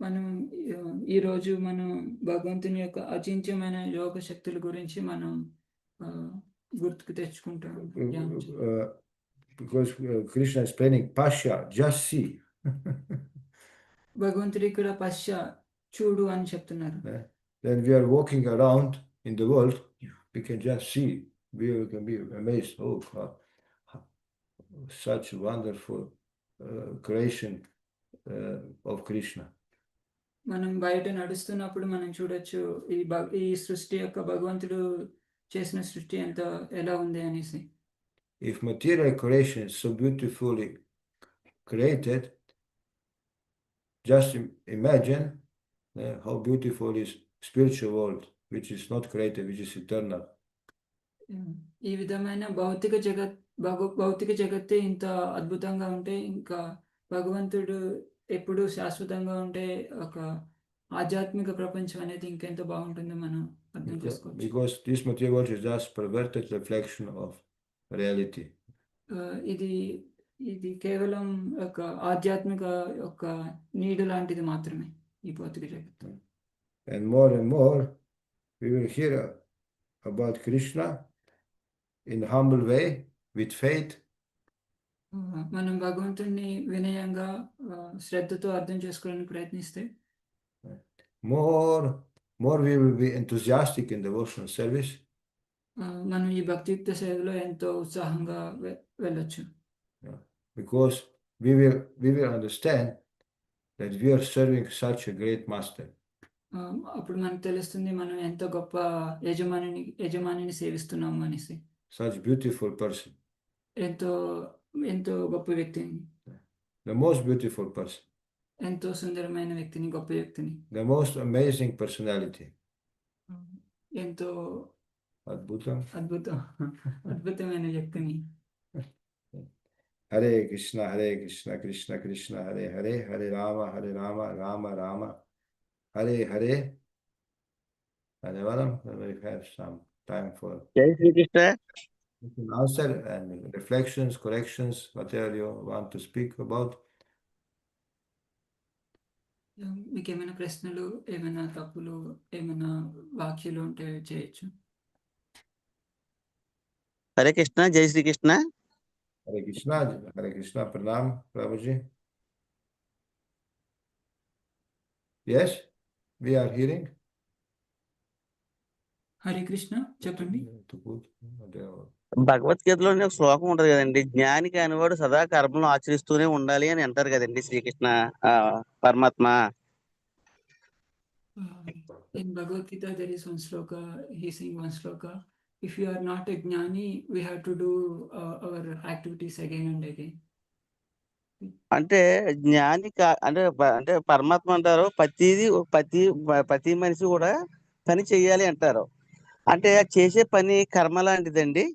మనం ఈ రోజు మనం భగవంతుని యొక్క అచింత్యమైన యోగ శక్తుల గురించి మనం గుర్తుకు తెచ్చుకుంటాం. Because Krishna is explaining Pasha, just see. భగవంతుడు ఇక్కడ పశ్చ చూడు అని చెప్తున్నారు. Then we are walking around in the world, we can just see. We can be amazed. Oh God, such wonderful creation of Krishna. మనం బయట నడుస్తున్నప్పుడు మనం చూడొచ్చు ఈ సృష్టి యొక్క భగవంతుడు చేసిన సృష్టి ఎలా ఉంది అనేసి. If material creation is so beautifully created, just imagine How beautiful is spiritual world, which is not created, which is eternal. ఈ విధమైన భౌతిక జగత్తే ఇంత అద్భుతంగా ఉంటే ఇంకా భగవంతుడు ఎప్పుడు శాశ్వతంగా ఉంటే ఒక ఆధ్యాత్మిక ప్రపంచం అనేది ఇంకెంత బాగుంటుందో మనం అర్థం చేసుకోవచ్చు. Because this material world is just perverted reflection of reality. ఇది కేవలం ఒక ఆధ్యాత్మిక ఒక నీడు లాంటిది మాత్రమే ఈ భౌతిక జగత్తు. And more we will hear about Krishna in humble way with faith. మనం భగవంతుడిని వినయంగా శ్రద్ధతో అర్థం చేసుకోవడానికి ప్రయత్నిస్తే more we will be enthusiastic in devotional service. మనం ఈ భక్తియుక్త సేవలో ఎంతో ఉత్సాహంగా వెళ్ళొచ్చు. Because we will understand that we are serving such a great master. అప్పుడు మనకు తెలుస్తుంది మనం ఎంతో గొప్ప యజమానిని సేవిస్తున్నాము అనేసి. Such beautiful person. ఎంతో గొప్ప వ్యక్తిని. The most beautiful person. ఎంతో సుందరమైన వ్యక్తిని, గొప్ప వ్యక్తిని. The most amazing personality. ఎంతో అద్భుతమైన వ్యక్తిని. Hare Krishna, Krishna Krishna, Hare Hare, Hare Rama, Rama Rama, Hare Hare. And we have some time for Jai Shri Krishna. You can answer and reflections, corrections, whatever you want to speak about. మీకు ఏమైనా ప్రశ్నలు, ఏమైనా తప్పులు, ఏమైనా వాక్యాలు ఉంటే చేయొచ్చు. హరే కృష్ణ, జై Shri Krishna. Hare Krishna, Pranam, Prabhuji. Yes, we are hearing. Hare Krishna, చెప్పండి. భగవద్గీతలోనే ఒక శ్లోకం ఉంటది కదండి, జ్ఞాని కానివాడు సదా కర్మలను ఆచరిస్తూనే ఉండాలి అని అంటారు కదండి శ్రీకృష్ణ పరమాత్మ. In Bhagavad Gita there is one sloka, he saying one sloka, if you are not a gnani, we have to do our activities again and again. అంటే జ్ఞాని అంటే పరమాత్మ అంటారు ప్రతి మనిషి కూడా పని చెయ్యాలి అంటారు. అంటే చేసే పని కర్మ లాంటిదండి.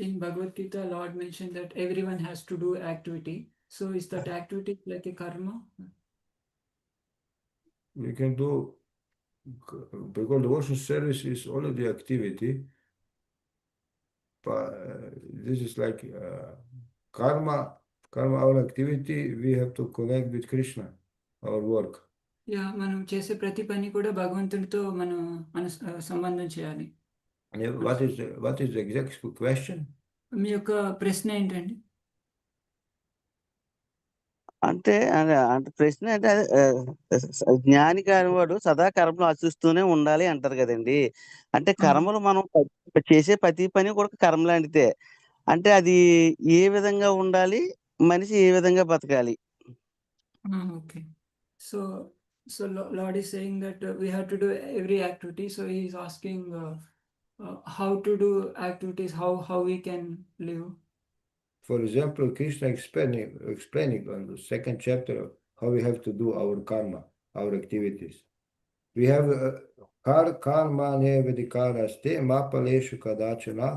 In Bhagavad Gita, Lord mentioned that everyone has to do activity. So is that activity like a karma? We can do, because devotional service is only the activity, but this is like karma, our activity, we have to connect with Krishna, our work. మనం చేసే ప్రతి పని కూడా భగవంతుడితో మనం సంబంధం చేయాలి. What is the exact question? మీ యొక్క ప్రశ్న ఏంటండి? అంటే ప్రశ్న అంటే జ్ఞాని కానివాడు సదా కర్మలు ఆచరిస్తూనే ఉండాలి అంటారు కదండి. అంటే కర్మలు మనం చేసే ప్రతి పని కూడా కర్మ లాంటిదే. అంటే అది ఏ విధంగా ఉండాలి, మనిషి ఏ విధంగా బతకాలి? Okay. So Lord is saying that we have to do every activity. So he is asking how to do activities, how we can live. For example, Krishna explaining on the second chapter of how we have to do our karma, our activities. We have karma nevedikaraste ma paleshu kadachana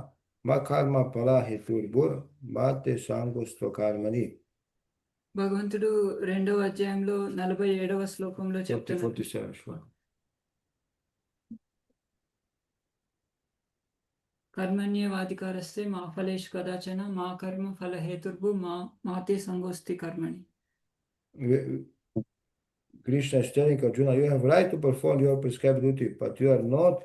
ma karma palahi turbur mate sangusto karmani. భగవంతుడు 2వ అధ్యాయంలో 47వ శ్లోకంలో చెప్తున్నారు. 47 కర్మణ్యేవాధికారస్తే మా ఫలేషు కదాచన మా కర్మ ఫల హేతుర్భు మాతే సంగోస్తి కర్మణి. Krishna is telling Arjuna, you have right to perform your prescribed duty, but you are not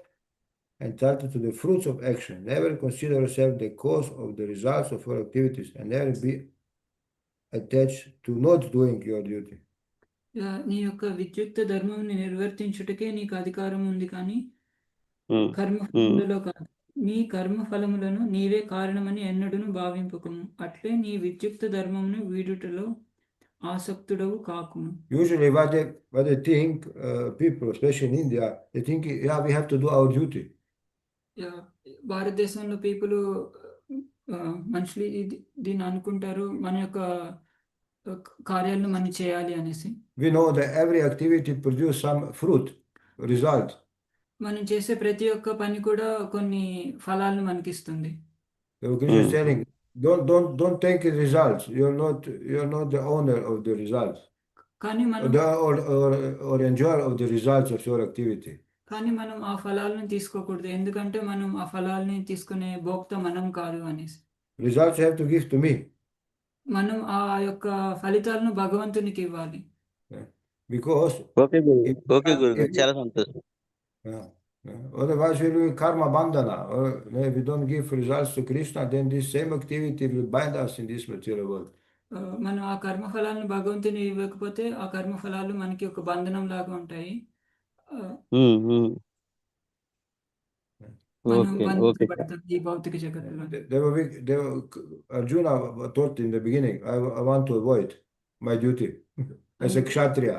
entitled to the fruits of action. Never consider yourself the cause of the results of your activities, and never be attached to not doing your duty. నీ యొక్క విద్యుక్త ధర్మం నిర్వర్తించుటకే నీకు అధికారం ఉంది, కానీ కర్మఫలములలో కాదు. నీ కర్మ ఫలములను నీవే కారణమని ఎన్నడూను భావింపకము. అట్లే నీ విద్యుక్త ధర్మమును వీడుటలో ఆసక్తుడవు కాకుము. Usually what they think, people, especially in India, they think, yeah, we have to do our duty. భారతదేశంలో మనుషులు దీన్ని అనుకుంటారు, మన యొక్క కార్యాలను మనం చేయాలి అనేసి. We know that every activity produces some fruit, result. మనం చేసే ప్రతి ఒక్క పని కూడా కొన్ని ఫలాలను మనకిస్తుంది. So Krishna is telling, don't take the results. You're not the owner of the results, కానీ or మనం the or enjoyer of the results of your activity. కానీ మనం ఆ ఫలాలను తీసుకోకూడదు. ఎందుకంటే మనం ఆ ఫలాల్ని తీసుకునే భోక్త మనం కాదు అనేసి. Results you have to give to me. మనం ఆ యొక్క ఫలితాలను భగవంతునికి ఇవ్వాలి. Because okay Guru if, okay గురుగారు if చాలా సంతోషం. otherwise we will karma bandhana. Or if we don't give results to Krishna, then this same activity will bind us in this material world. మనం ఆ కర్మ ఫలాలను భగవంతుని ఇవ్వకపోతే ఆ కర్మ ఫలాలు మనకి ఒక బంధనం లాగా ఉంటాయి. మనం ఓకే ఓకే బంధించబడతాం ఈ భౌతిక జగత్తులో. Arjuna thought in the beginning, I want to avoid my duty as a kshatriya.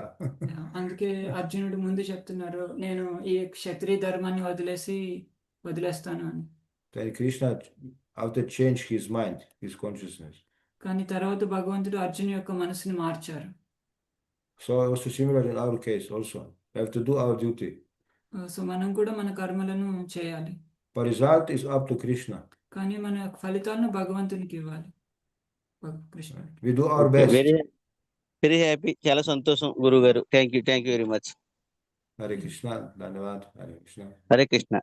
అందుకే అర్జునుడు ముందు చెప్తున్నారు, నేను ఈ క్షత్రియ ధర్మాన్ని వదిలేస్తాను అని. Then Krishna after changed his mind, his consciousness. కానీ తర్వాత భగవంతుడు అర్జును యొక్క మనసుని మార్చారు. So also similar in our case also. We have to do our duty. So మనం కూడా మన కర్మలను చేయాలి. But result is up to Krishna. కానీ మన ఫలితాలను భగవంతునికి ఇవ్వాలి. Krishna. We do our best. Very happy, చాలా సంతోషం గురువు గారు. Thank you very much. Hare Krishna, ధన్యవాद. Hare Krishna. హరే కృష్ణ.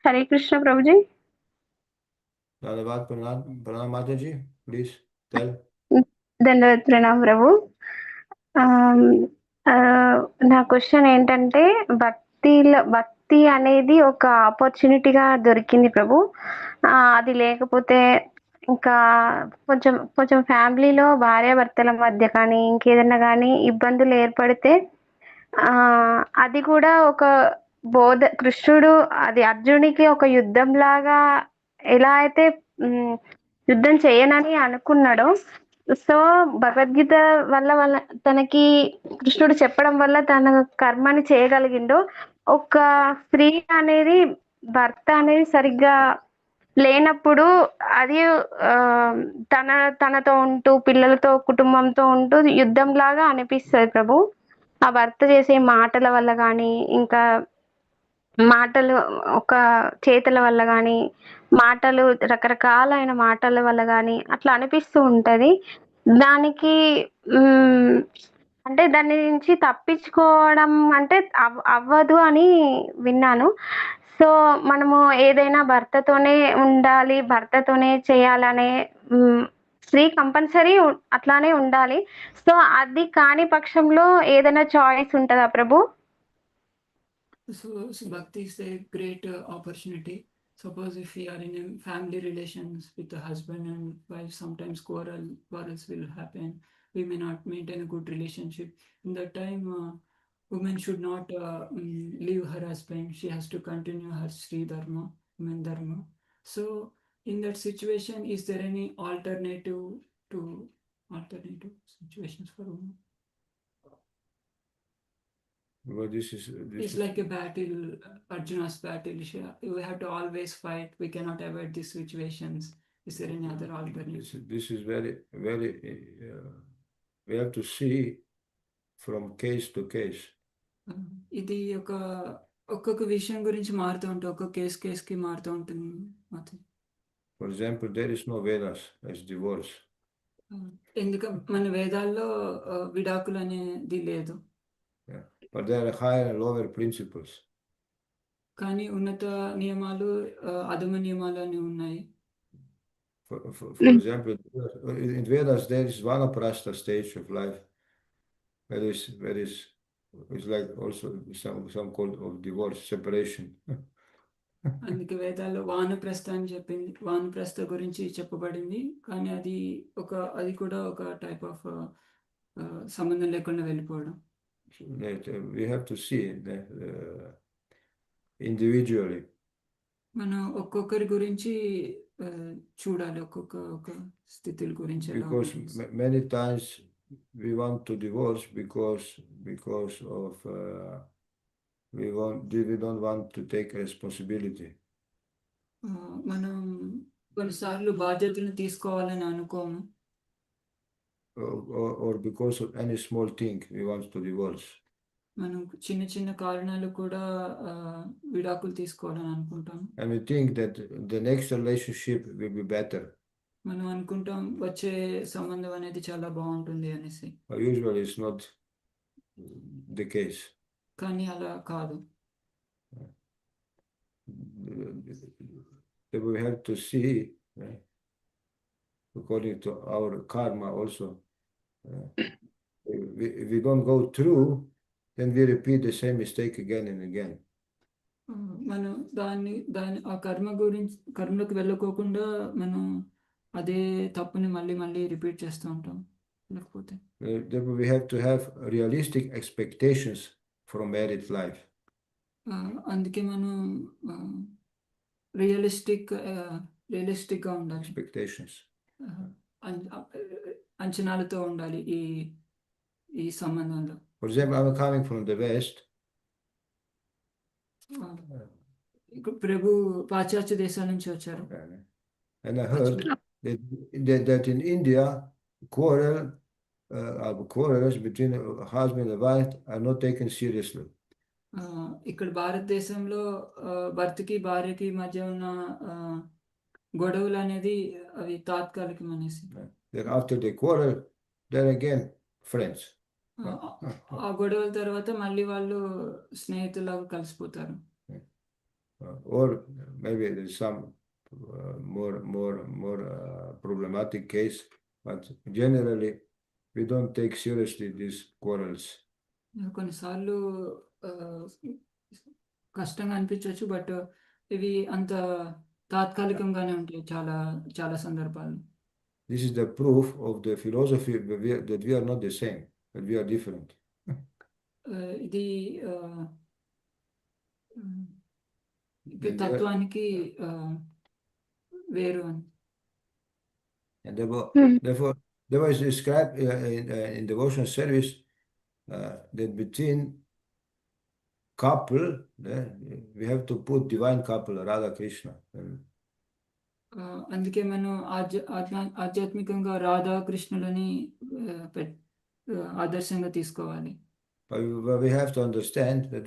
हरे कृष्ण प्रभु जी. धन्यवाद. प्रणाम माता जी. Please tell. ధన్యవాద ప్రణామ్ ప్రభు. నా క్వశ్చన్ ఏంటంటే, భక్తి అనేది ఒక ఆపర్చునిటీగా దొరికింది ప్రభు. అది లేకపోతే ఇంకా కొంచెం ఫ్యామిలీలో భార్యాభర్తల మధ్య కానీ ఇంకేదన్నా కానీ ఇబ్బందులు ఏర్పడితే అది కూడా ఒక కృష్ణుడు అది అర్జునుడికి ఒక యుద్ధం లాగా ఎలా అయితే యుద్ధం చేయనని అనుకున్నాడో, సో భగవద్గీత వల్ల తనకి కృష్ణుడు చెప్పడం వల్ల తన కర్మని చేయగలిగిండో, ఒక స్త్రీ అనేది భర్త అనేది సరిగ్గా లేనప్పుడు అది తనతో ఉంటూ పిల్లలతో కుటుంబంతో ఉంటూ యుద్ధం లాగా అనిపిస్తుంది ప్రభు. ఆ భర్త చేసే మాటల వల్ల కానీ ఇంకా మాటలు ఒక చేతల వల్ల కానీ మాటలు రకరకాలైన మాటల వల్ల కానీ అట్లా అనిపిస్తూ ఉంటది. దానికి అంటే దాని నుంచి తప్పించుకోవడం అంటే అవ్వదు అని విన్నాను. సో మనము ఏదైనా భర్తతోనే ఉండాలి, భర్తతోనే చేయాలనే స్త్రీ కంపల్సరీ అట్లానే ఉండాలి. సో అది కాని పక్షంలో ఏదైనా చాయిస్ ఉంటుందా ప్రభు? So Bhakti is a great opportunity. Suppose if we are in a family relations with the husband and wife, sometimes quarrels will happen. We may not maintain a good relationship. In that time, woman should not leave her husband. She has to continue her Sri Dharma, woman Dharma. So in that situation, is there any alternative situations for women? Well, this It's is like a battle, Arjuna's battle. We have to always fight. We cannot avoid these situations. Is there any other alternative? This is very we have to see from case to case. ఇది ఒక్కొక్క విషయం గురించి మారుతూ ఉంటుంది, ఒక్కొక్క కేసుకి మారుతూ ఉంటుంది. For example, there is no Vedas as divorce. ఎందుకంటే మన వేదాల్లో విడాకులు అనేది లేదు. But there are higher and lower principles. కానీ ఉన్నత నియమాలు అధమ నియమాలు అని ఉన్నాయి. For example, in Vedas there is vanaprastha stage of life. That is it's like also some called of divorce, separation. అందుకే వేదాల్లో వానప్రస్థ అని చెప్పింది, వానప్రస్థ గురించి చెప్పబడింది. కానీ అది కూడా ఒక టైప్ ఆఫ్ సంబంధం లేకుండా వెళ్ళిపోవడం. We have to see individually. మనం ఒక్కొక్కరి గురించి చూడాలి, ఒక్కొక్క స్థితుల గురించి. Because many times we want to divorce because of we don't want to take responsibility. మనం కొన్నిసార్లు బాధ్యతలను తీసుకోవాలని అనుకోము. or because of any small thing we want to divorce. మనం చిన్న చిన్న కారణాలు కూడా విడాకులు తీసుకోవాలని అనుకుంటాం. And we think that the next relationship will be better. మనం అనుకుంటాం వచ్చే సంబంధం అనేది చాలా బాగుంటుంది అనేసి. But usually it's not the case. కానీ అలా కాదు. We have to see, according to our karma also, if we don't go through, then we repeat the same mistake again and again. మనం దాని ఆ కర్మలోకి వెళ్ళకోకుండా మనం అదే తప్పుని మళ్ళీ రిపీట్ చేస్తూ ఉంటాం. లేకపోతే we have to have realistic expectations from married life. అందుకే మనం రియలిస్టిక్ గా ఉండాలి. Expectations. అంచనాలతో ఉండాలి ఈ సంబంధంలో. For example, I'm coming from the West. ప్రభు పాశ్చాత్య దేశాల నుంచి వచ్చారు. And I heard that in India, quarrels between husband and wife are not taken seriously. ఇక్కడ భారతదేశంలో భర్తకి భార్యకి మధ్య ఉన్న గొడవలు అనేది అవి తాత్కాలికం అనేసి. Then after they quarrel, then again friends. ఆ గొడవల తర్వాత మళ్ళీ వాళ్ళు స్నేహితులాగా కలిసిపోతారు. Or maybe there's some more problematic case, but generally we don't take seriously these quarrels. కొన్నిసార్లు కష్టంగా అనిపించవచ్చు, బట్ ఇవి అంత తాత్కాలికంగానే ఉంటాయి చాలా సందర్భాలు. This is the proof of the philosophy that we are not the same, that we are different. ఇది తత్వానికి వేరు అని. And therefore there was described in devotional service that between couple we have to put divine couple Radha Krishna. అందుకే మనం ఆధ్యాత్మికంగా రాధా కృష్ణులని ఆదర్శంగా తీసుకోవాలి. But we have to understand that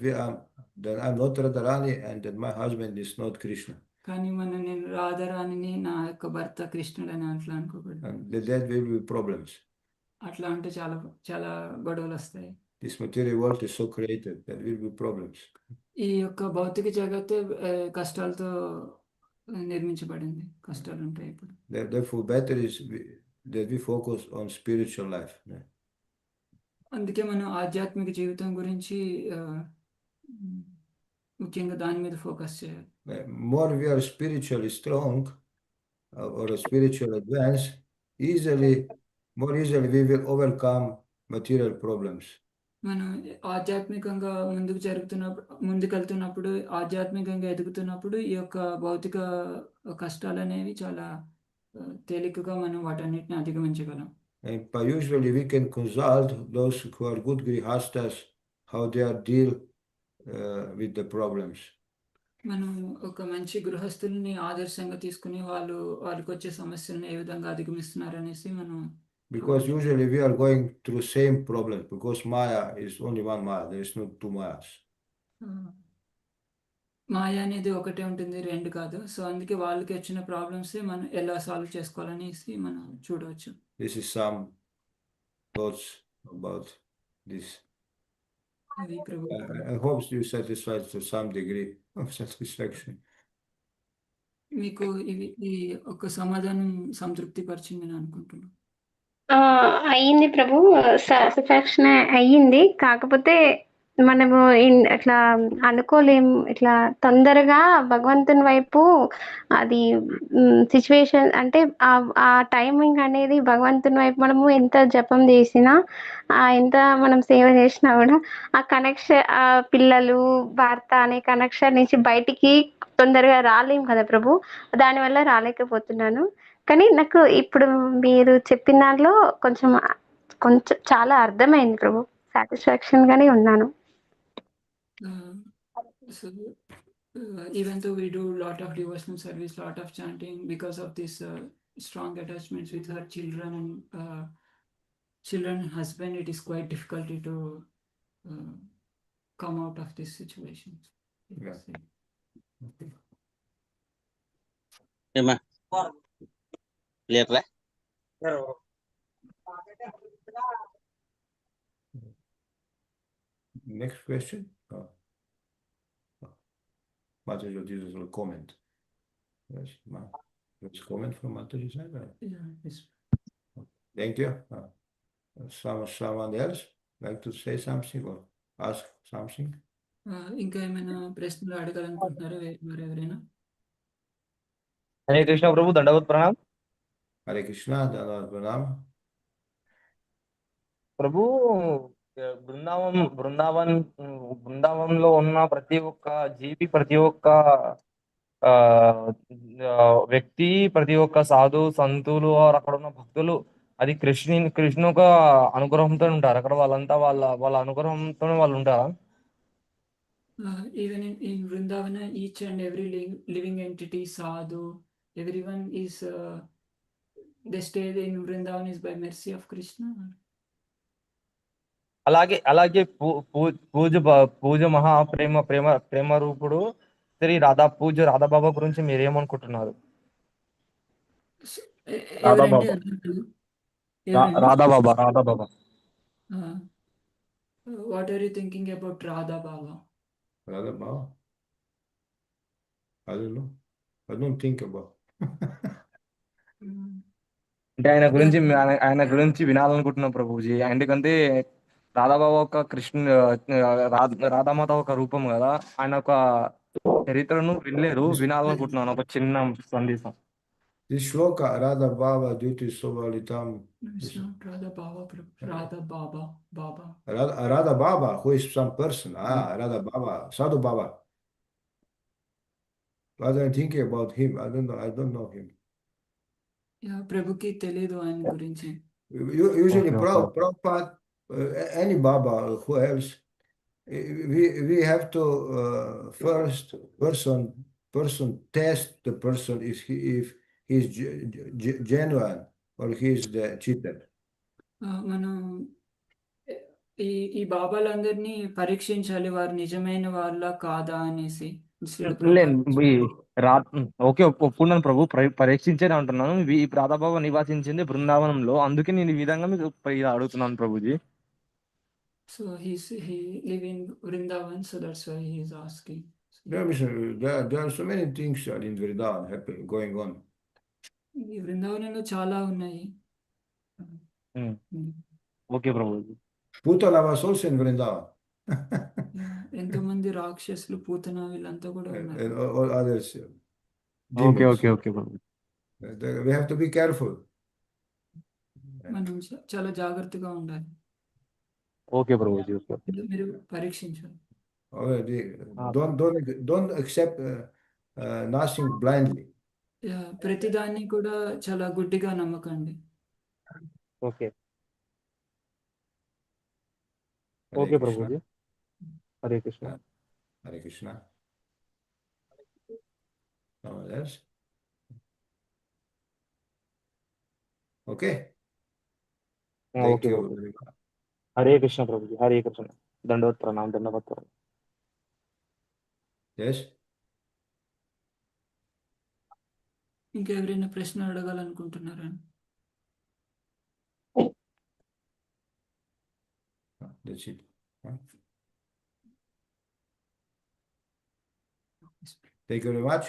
that I'm not Radharani and that my husband is not Krishna. కానీ నేను రాధారాణిని, నా యొక్క భర్త కృష్ణుడని అట్లా అనుకోకూడదు. And that will be problems. అట్లా అంటే చాలా గొడవలు వస్తాయి. This material world is so created that will be problems. ఈ యొక్క భౌతిక జగత్తు కష్టాలతో నిర్మించబడింది. కష్టాలు ఉంటాయి ఇప్పుడు. Therefore better is that we focus on spiritual life. అందుకే మనం ఆధ్యాత్మిక జీవితం గురించి ముఖ్యంగా దాని మీద ఫోకస్ చేయాలి. More we are spiritually strong or spiritual advanced, more easily we will overcome material problems. మనం ఆధ్యాత్మికంగా ముందుకెళ్తున్నప్పుడు ఆధ్యాత్మికంగా ఎదుగుతున్నప్పుడు ఈ యొక్క భౌతిక కష్టాలు అనేవి చాలా తేలికగా మనం వాటన్నిటిని అధిగమించగలం. But usually we can consult those who are good grihastas how they are deal with the problems. మనం ఒక మంచి గృహస్థుల్ని ఆదర్శంగా తీసుకుని వాళ్ళకి వచ్చే సమస్యలను ఏ విధంగా అధిగమిస్తున్నారు అనేసి మనం. Because usually we are going through same problems because Maya is only one Maya, there is no two Mayas. మాయ అనేది ఒకటే ఉంటుంది, రెండు కాదు. సో అందుకే వాళ్ళకి వచ్చిన ప్రాబ్లమ్స్ మనం ఎలా సాల్వ్ చేసుకోవాలనేసి మనం చూడవచ్చు. This is some thoughts about this. I hope you satisfied to some degree of satisfaction. మీకు ఈ ఒక సమాధానం సంతృప్తి పరిచిందని అనుకుంటున్నాను. అయ్యింది ప్రభు, సాటిస్ఫాక్షన్ అయ్యింది. కాకపోతే మనము అట్లా అనుకోలేము, ఇట్లా తొందరగా భగవంతుని వైపు అది సిచ్యువేషన్ అంటే ఆ టైమింగ్ అనేది భగవంతుని వైపు మనము ఎంత జపం చేసినా ఎంత మనం సేవ చేసినా కూడా ఆ కనెక్షన్, ఆ పిల్లలు భర్త అనే కనెక్షన్ నుంచి బయటికి తొందరగా రాలేము కదా ప్రభు. దానివల్ల రాలేకపోతున్నాను. కానీ నాకు ఇప్పుడు మీరు చెప్పిన దాంట్లో కొంచెం చాలా అర్థమైంది ప్రభు. సాటిస్ఫాక్షన్ గానే ఉన్నాను. So even though we do lot of devotional service, lot of chanting, because of this strong attachments with her children and children and husband, it is quite difficult to come out of this situation. Yeah. Okay. ఏమా clear Next question. Mataji, this is a comment. Yes, there's a comment from Mataji side. Yeah, yes. Thank you. Someone else like to say something or ask something? ఇంకా ఏమైనా ప్రశ్నలు అడగాలనుకుంటున్నారా మరి ఎవరైనా? हरे कृष्ण प्रभु, दंडवत प्रणाम Hare Krishna, Dhanavad Pranam. ప్రభు. బృందావనంలో ఉన్న ప్రతి ఒక్క జీవి, ప్రతి ఒక్క ఆ వ్యక్తి, ప్రతి ఒక్క సాధు సంతులు అక్కడ ఉన్న భక్తులు అది కృష్ణు యొక్క అనుగ్రహంతో ఉంటారు. అక్కడ వాళ్ళంతా వాళ్ళ అనుగ్రహంతో వాళ్ళు ఉంటారా? Even in Vrindavana, each and every living entity, sadhu, everyone is they stay in Vrindavan is by mercy of Krishna. అలాగే పూజ మహా ప్రేమ రూపుడు శ్రీ రాధాబాబా గురించి మీరేమనుకుంటున్నారు? రాధాబాబా. What are you thinking about Radha Baba? Radha Baba? I don't know. I don't think about. అంటే ఆయన గురించి వినాలనుకుంటున్నాం ప్రభుజీ. ఎందుకంటే రాధాబాబా ఒక రాధామాత ఒక రూపం కదా, ఆయన ఒక చరిత్రను వినాలనుకుంటున్నాను ఒక చిన్న సందేశం. This shloka, Radha Baba, Duty Sovalitam. It's not Radha Baba, Radha Baba. Radha Baba, who is some person. Radha Baba, Sadhu Baba. What I'm thinking about him, I don't know him. Yeah, Prabhuki teledu ఆయన గురించి. Usually Prabhupada, any Baba, who else, we have to first person test the person if he's genuine or he's the cheater. మనం ఈ బాబాలందరినీ పరీక్షించాలి, వారు నిజమైన వాళ్ళ కాదా అనేసి. ఓకే, ఒప్పుకున్నాను ప్రభు, పరీక్షించేది అంటున్నాను. ఈ రాధాబాబా నివాసించింది బృందావనంలో, అందుకే నేను ఈ విధంగా మీకు అడుగుతున్నాను Prabhuji. So he live in Vrindavan, so that's why he is asking. There are so many things in Vrindavan going on. ఈ బృందావనంలో చాలా ఉన్నాయి. Okay Prabhuji. Putana was also in Vrindavan. ఎంతో మంది రాక్షసులు, పూతన, వీళ్ళంతా కూడా ఉన్నారు. And all others. Okay. We have to be careful. మనం చాలా జాగ్రత్తగా ఉండాలి. ఓకే ప్రభుజీ. మీరు పరీక్షించాలి. Don't accept nothing blindly. ప్రతిదాన్ని కూడా చాలా గుడ్డిగా నమ్మకండి. Okay Prabhuji. Hare Krishna. Hare Krishna. Someone else? Okay. Thank you. Hare Krishna Prabhuji. Hare Krishna. దండవత్ ప్రణాం. Yes. ఇంకెవరైనా ప్రశ్న అడగాలనుకుంటున్నారా? That's it. Thank you very much.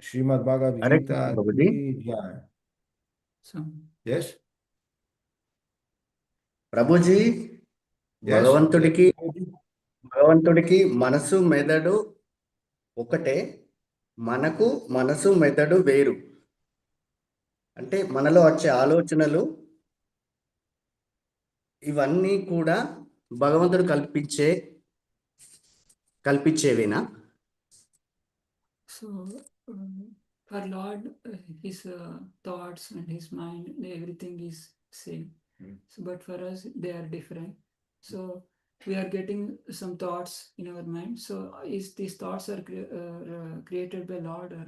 Srimad Bhagavad Gita. Yes. Prabhuji, భగవంతుడికి మనసు మెదడు ఒకటే, మనకు మనసు మెదడు వేరు. అంటే మనలో వచ్చే ఆలోచనలు ఇవన్నీ కూడా భగవంతుడు కల్పించేవేనా? So for Lord, his thoughts and his mind, everything is same. So, but for us, they are different. So we are getting some thoughts in our mind. So is these thoughts are created by Lord or?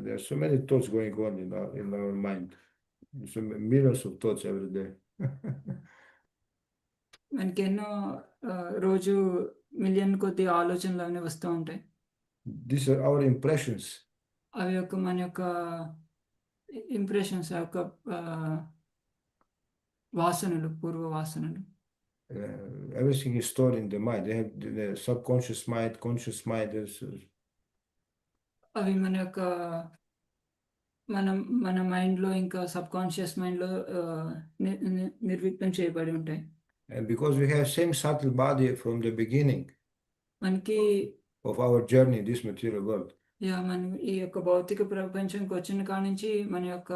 There are so many thoughts going on in our mind. So millions of thoughts every day. మనకి ఎన్నో రోజు million కొద్ది ఆలోచనలు అవన్నీ వస్తూ ఉంటాయి. These are our impressions. అవి యొక్క మన యొక్క ఇంప్రెషన్స్, యొక్క వాసనలు, పూర్వ వాసనలు. Everything is stored in the mind. They have the subconscious mind, conscious mind. అవి మన యొక్క మన మైండ్లో ఇంకా సబ్ కాన్షియస్ మైండ్లో నిర్విఘ్నం చేయబడి ఉంటాయి. And because we have same subtle body from the beginning మనకి of our journey in this material world. మనం ఈ యొక్క భౌతిక ప్రపంచంకి వచ్చిన కాడి నుంచి మన యొక్క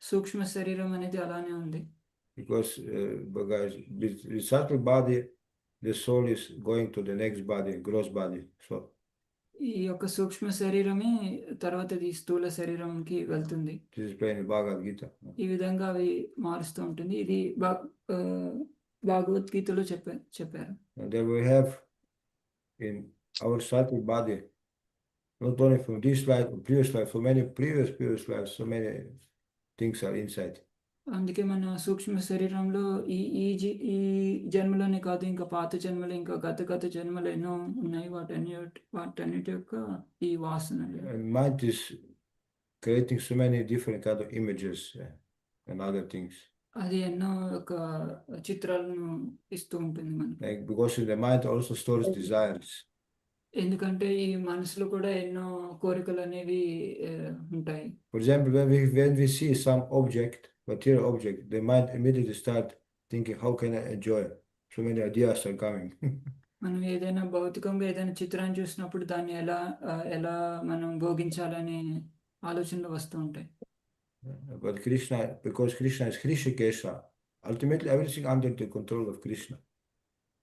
సూక్ష్మ శరీరం అనేది అలానే ఉంది. Because guys, with subtle body, the soul is going to the next body, gross body. So ఈ యొక్క సూక్ష్మ శరీరమే తర్వాత ఈ స్థూల శరీరంకి వెళ్తుంది. this is plain in Bhagavad Gita. ఈ విధంగా అవి మారుస్తూ ఉంటుంది. ఇది భగవద్గీతలో చెప్పారు. And then we have in our subtle body, not only from this life, previous life, so many previous lives, so many things are inside. అందుకే మన సూక్ష్మ శరీరంలో ఈ జన్మలోనే కాదు, ఇంకా పాత జన్మలు, ఇంకా గత జన్మలు ఎన్నో ఉన్నాయి. వాటన్నిటి యొక్క ఈ వాసనలు. And mind is creating so many different kind of images and other things. అది ఎన్నో యొక్క చిత్రాలను ఇస్తూ ఉంటుంది మనకి. Like because in the mind also stores desires. ఎందుకంటే ఈ మనసులో కూడా ఎన్నో కోరికలు అనేవి ఉంటాయి. For example, when we see some object, material object, the mind immediately start thinking, how can I enjoy? So many ideas are coming. మనం ఏదైనా భౌతికంగా ఏదైనా చిత్రాన్ని చూసినప్పుడు దాన్ని ఎలా మనం భోగించాలనే ఆలోచనలు వస్తూ ఉంటాయి. But Krishna, because Krishna is Hrishikesha, ultimately everything under the control of Krishna.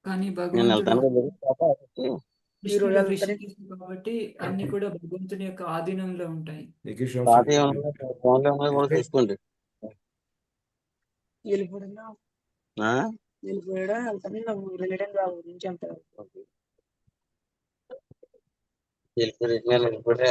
కానీ నేను భగవంతుడు వెళ్తాను. కృష్ణుడు ఋషికేశుడు కాబట్టి అన్ని కూడా భగవంతుని యొక్క ఆధీనంలో ఉంటాయి. The Krishna పాత also, ఏమన్నా ఫోన్లో ఏమన్నా కూడా చూసుకోండి. ఆ? వెళ్ళిపోతే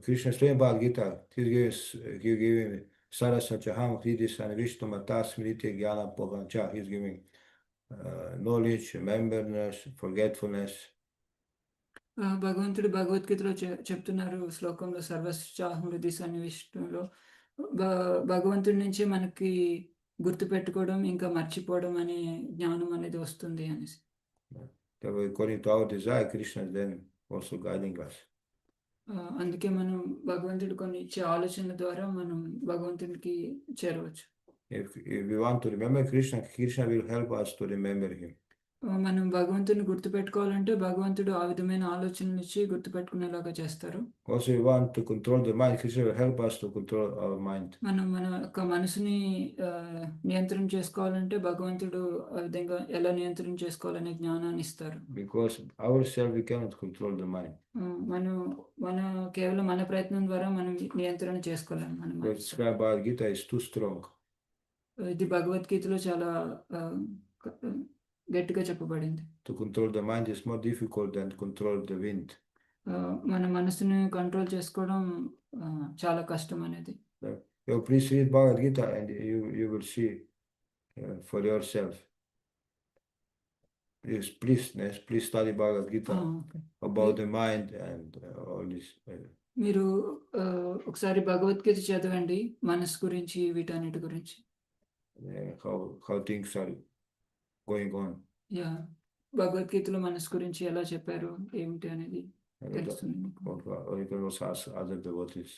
Krishna is saying Bhagavad Gita, he's giving Sarasachaham, Hridisana Vishnu Mata Smriti Jnana Pohancha, he's giving knowledge, rememberness, forgetfulness. భగవంతుడు భగవద్గీతలో చెప్తున్నారు శ్లోకంలో, సర్వశ్చాహృది సన్నివిష్ణులో భగవంతుడి నుంచి మనకి గుర్తు పెట్టుకోవడం ఇంకా మర్చిపోవడం అనే జ్ఞానం అనేది వస్తుంది అనేసి. According to our desire, Krishna is then also guiding us. అందుకే మనం భగవంతుడు కొన్ని ఇచ్చే ఆలోచనల ద్వారా మనం భగవంతుడికి చేరవచ్చు. If we want to remember Krishna, Krishna will help us to remember him. మనం భగవంతుని గుర్తు పెట్టుకోవాలంటే భగవంతుడు ఆ విధమైన ఆలోచనలు ఇచ్చి గుర్తు పెట్టుకునేలాగా చేస్తారు. Also, we want to control the mind, Krishna will help us to control our mind. మనం మన యొక్క మనసుని నియంత్రణ చేసుకోవాలంటే భగవంతుడు ఆ విధంగా ఎలా నియంత్రణ చేసుకోవాలనే జ్ఞానాన్ని ఇస్తారు. Because ourselves we cannot control the mind. మన కేవలం మన ప్రయత్నం ద్వారా మనం నియంత్రణ చేసుకోలేము. Because Bhagavad Gita is too strong. ఇది భగవద్గీతలో చాలా గట్టిగా చెప్పబడింది. To control the mind is more difficult than to control the wind. మన మనసుని కంట్రోల్ చేసుకోవడం చాలా కష్టం అనేది. Please read Bhagavad Gita and you will see for yourself. Yes, please study Bhagavad Gita about the mind and all this. మీరు ఒకసారి భగవద్గీత చదవండి మనసు గురించి, వీటన్నిటి గురించి. How things are going on. భగవద్గీతలో మనసు గురించి ఎలా చెప్పారు ఏమిటి అనేది తెలుస్తుంది. Or you can also ask other devotees.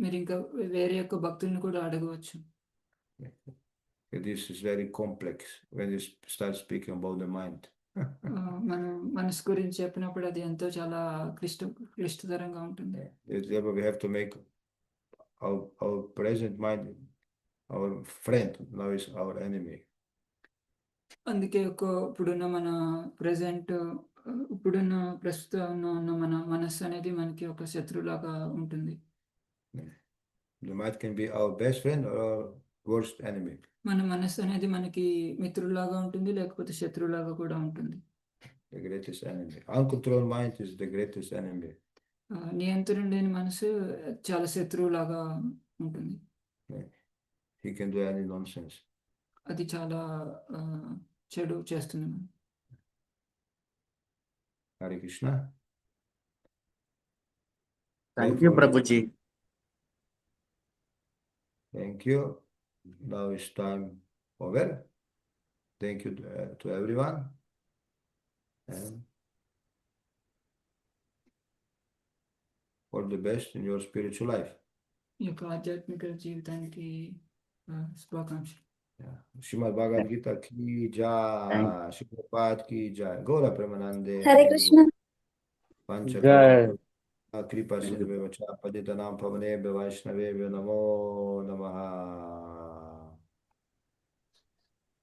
మీరు ఇంకా వేరే యొక్క భక్తులను కూడా అడగవచ్చు. This is very complex when you start speaking about the mind. మనం మనసు గురించి చెప్పినప్పుడు అది ఎంతో చాలా క్లిష్టతరంగా ఉంటుంది. Therefore, we have to make our present mind our friend, now is our enemy. అందుకే ఇప్పుడున్న మన ప్రస్తుతం ఉన్న మన మనస్సు అనేది మనకి ఒక శత్రువులాగా ఉంటుంది. The mind can be our best friend or our worst enemy. మన మనస్సు అనేది మనకి మిత్రులాగా ఉంటుంది, లేకపోతే శత్రువులాగా కూడా ఉంటుంది. the greatest enemy. Uncontrolled mind is the greatest enemy. నియంత్రణ లేని మనసు చాలా శత్రువులాగా ఉంటుంది. He can do any nonsense. అది చాలా చెడు చేస్తుంది. Hare Krishna. Thank you, Prabhuji. Thank you. Now it's time over. Thank you to everyone. And all the best in your spiritual life. ఈ యొక్క ఆధ్యాత్మిక జీవితానికి శుభాకాంక్షలు. Srimad Bhagavad Gita ki jai, Sripad ki jai, Gaura Premanande. Hare Krishna. Pancha Kripa Sindhu Vacha Paditanam Pavane Vaishnave Namo Namaha.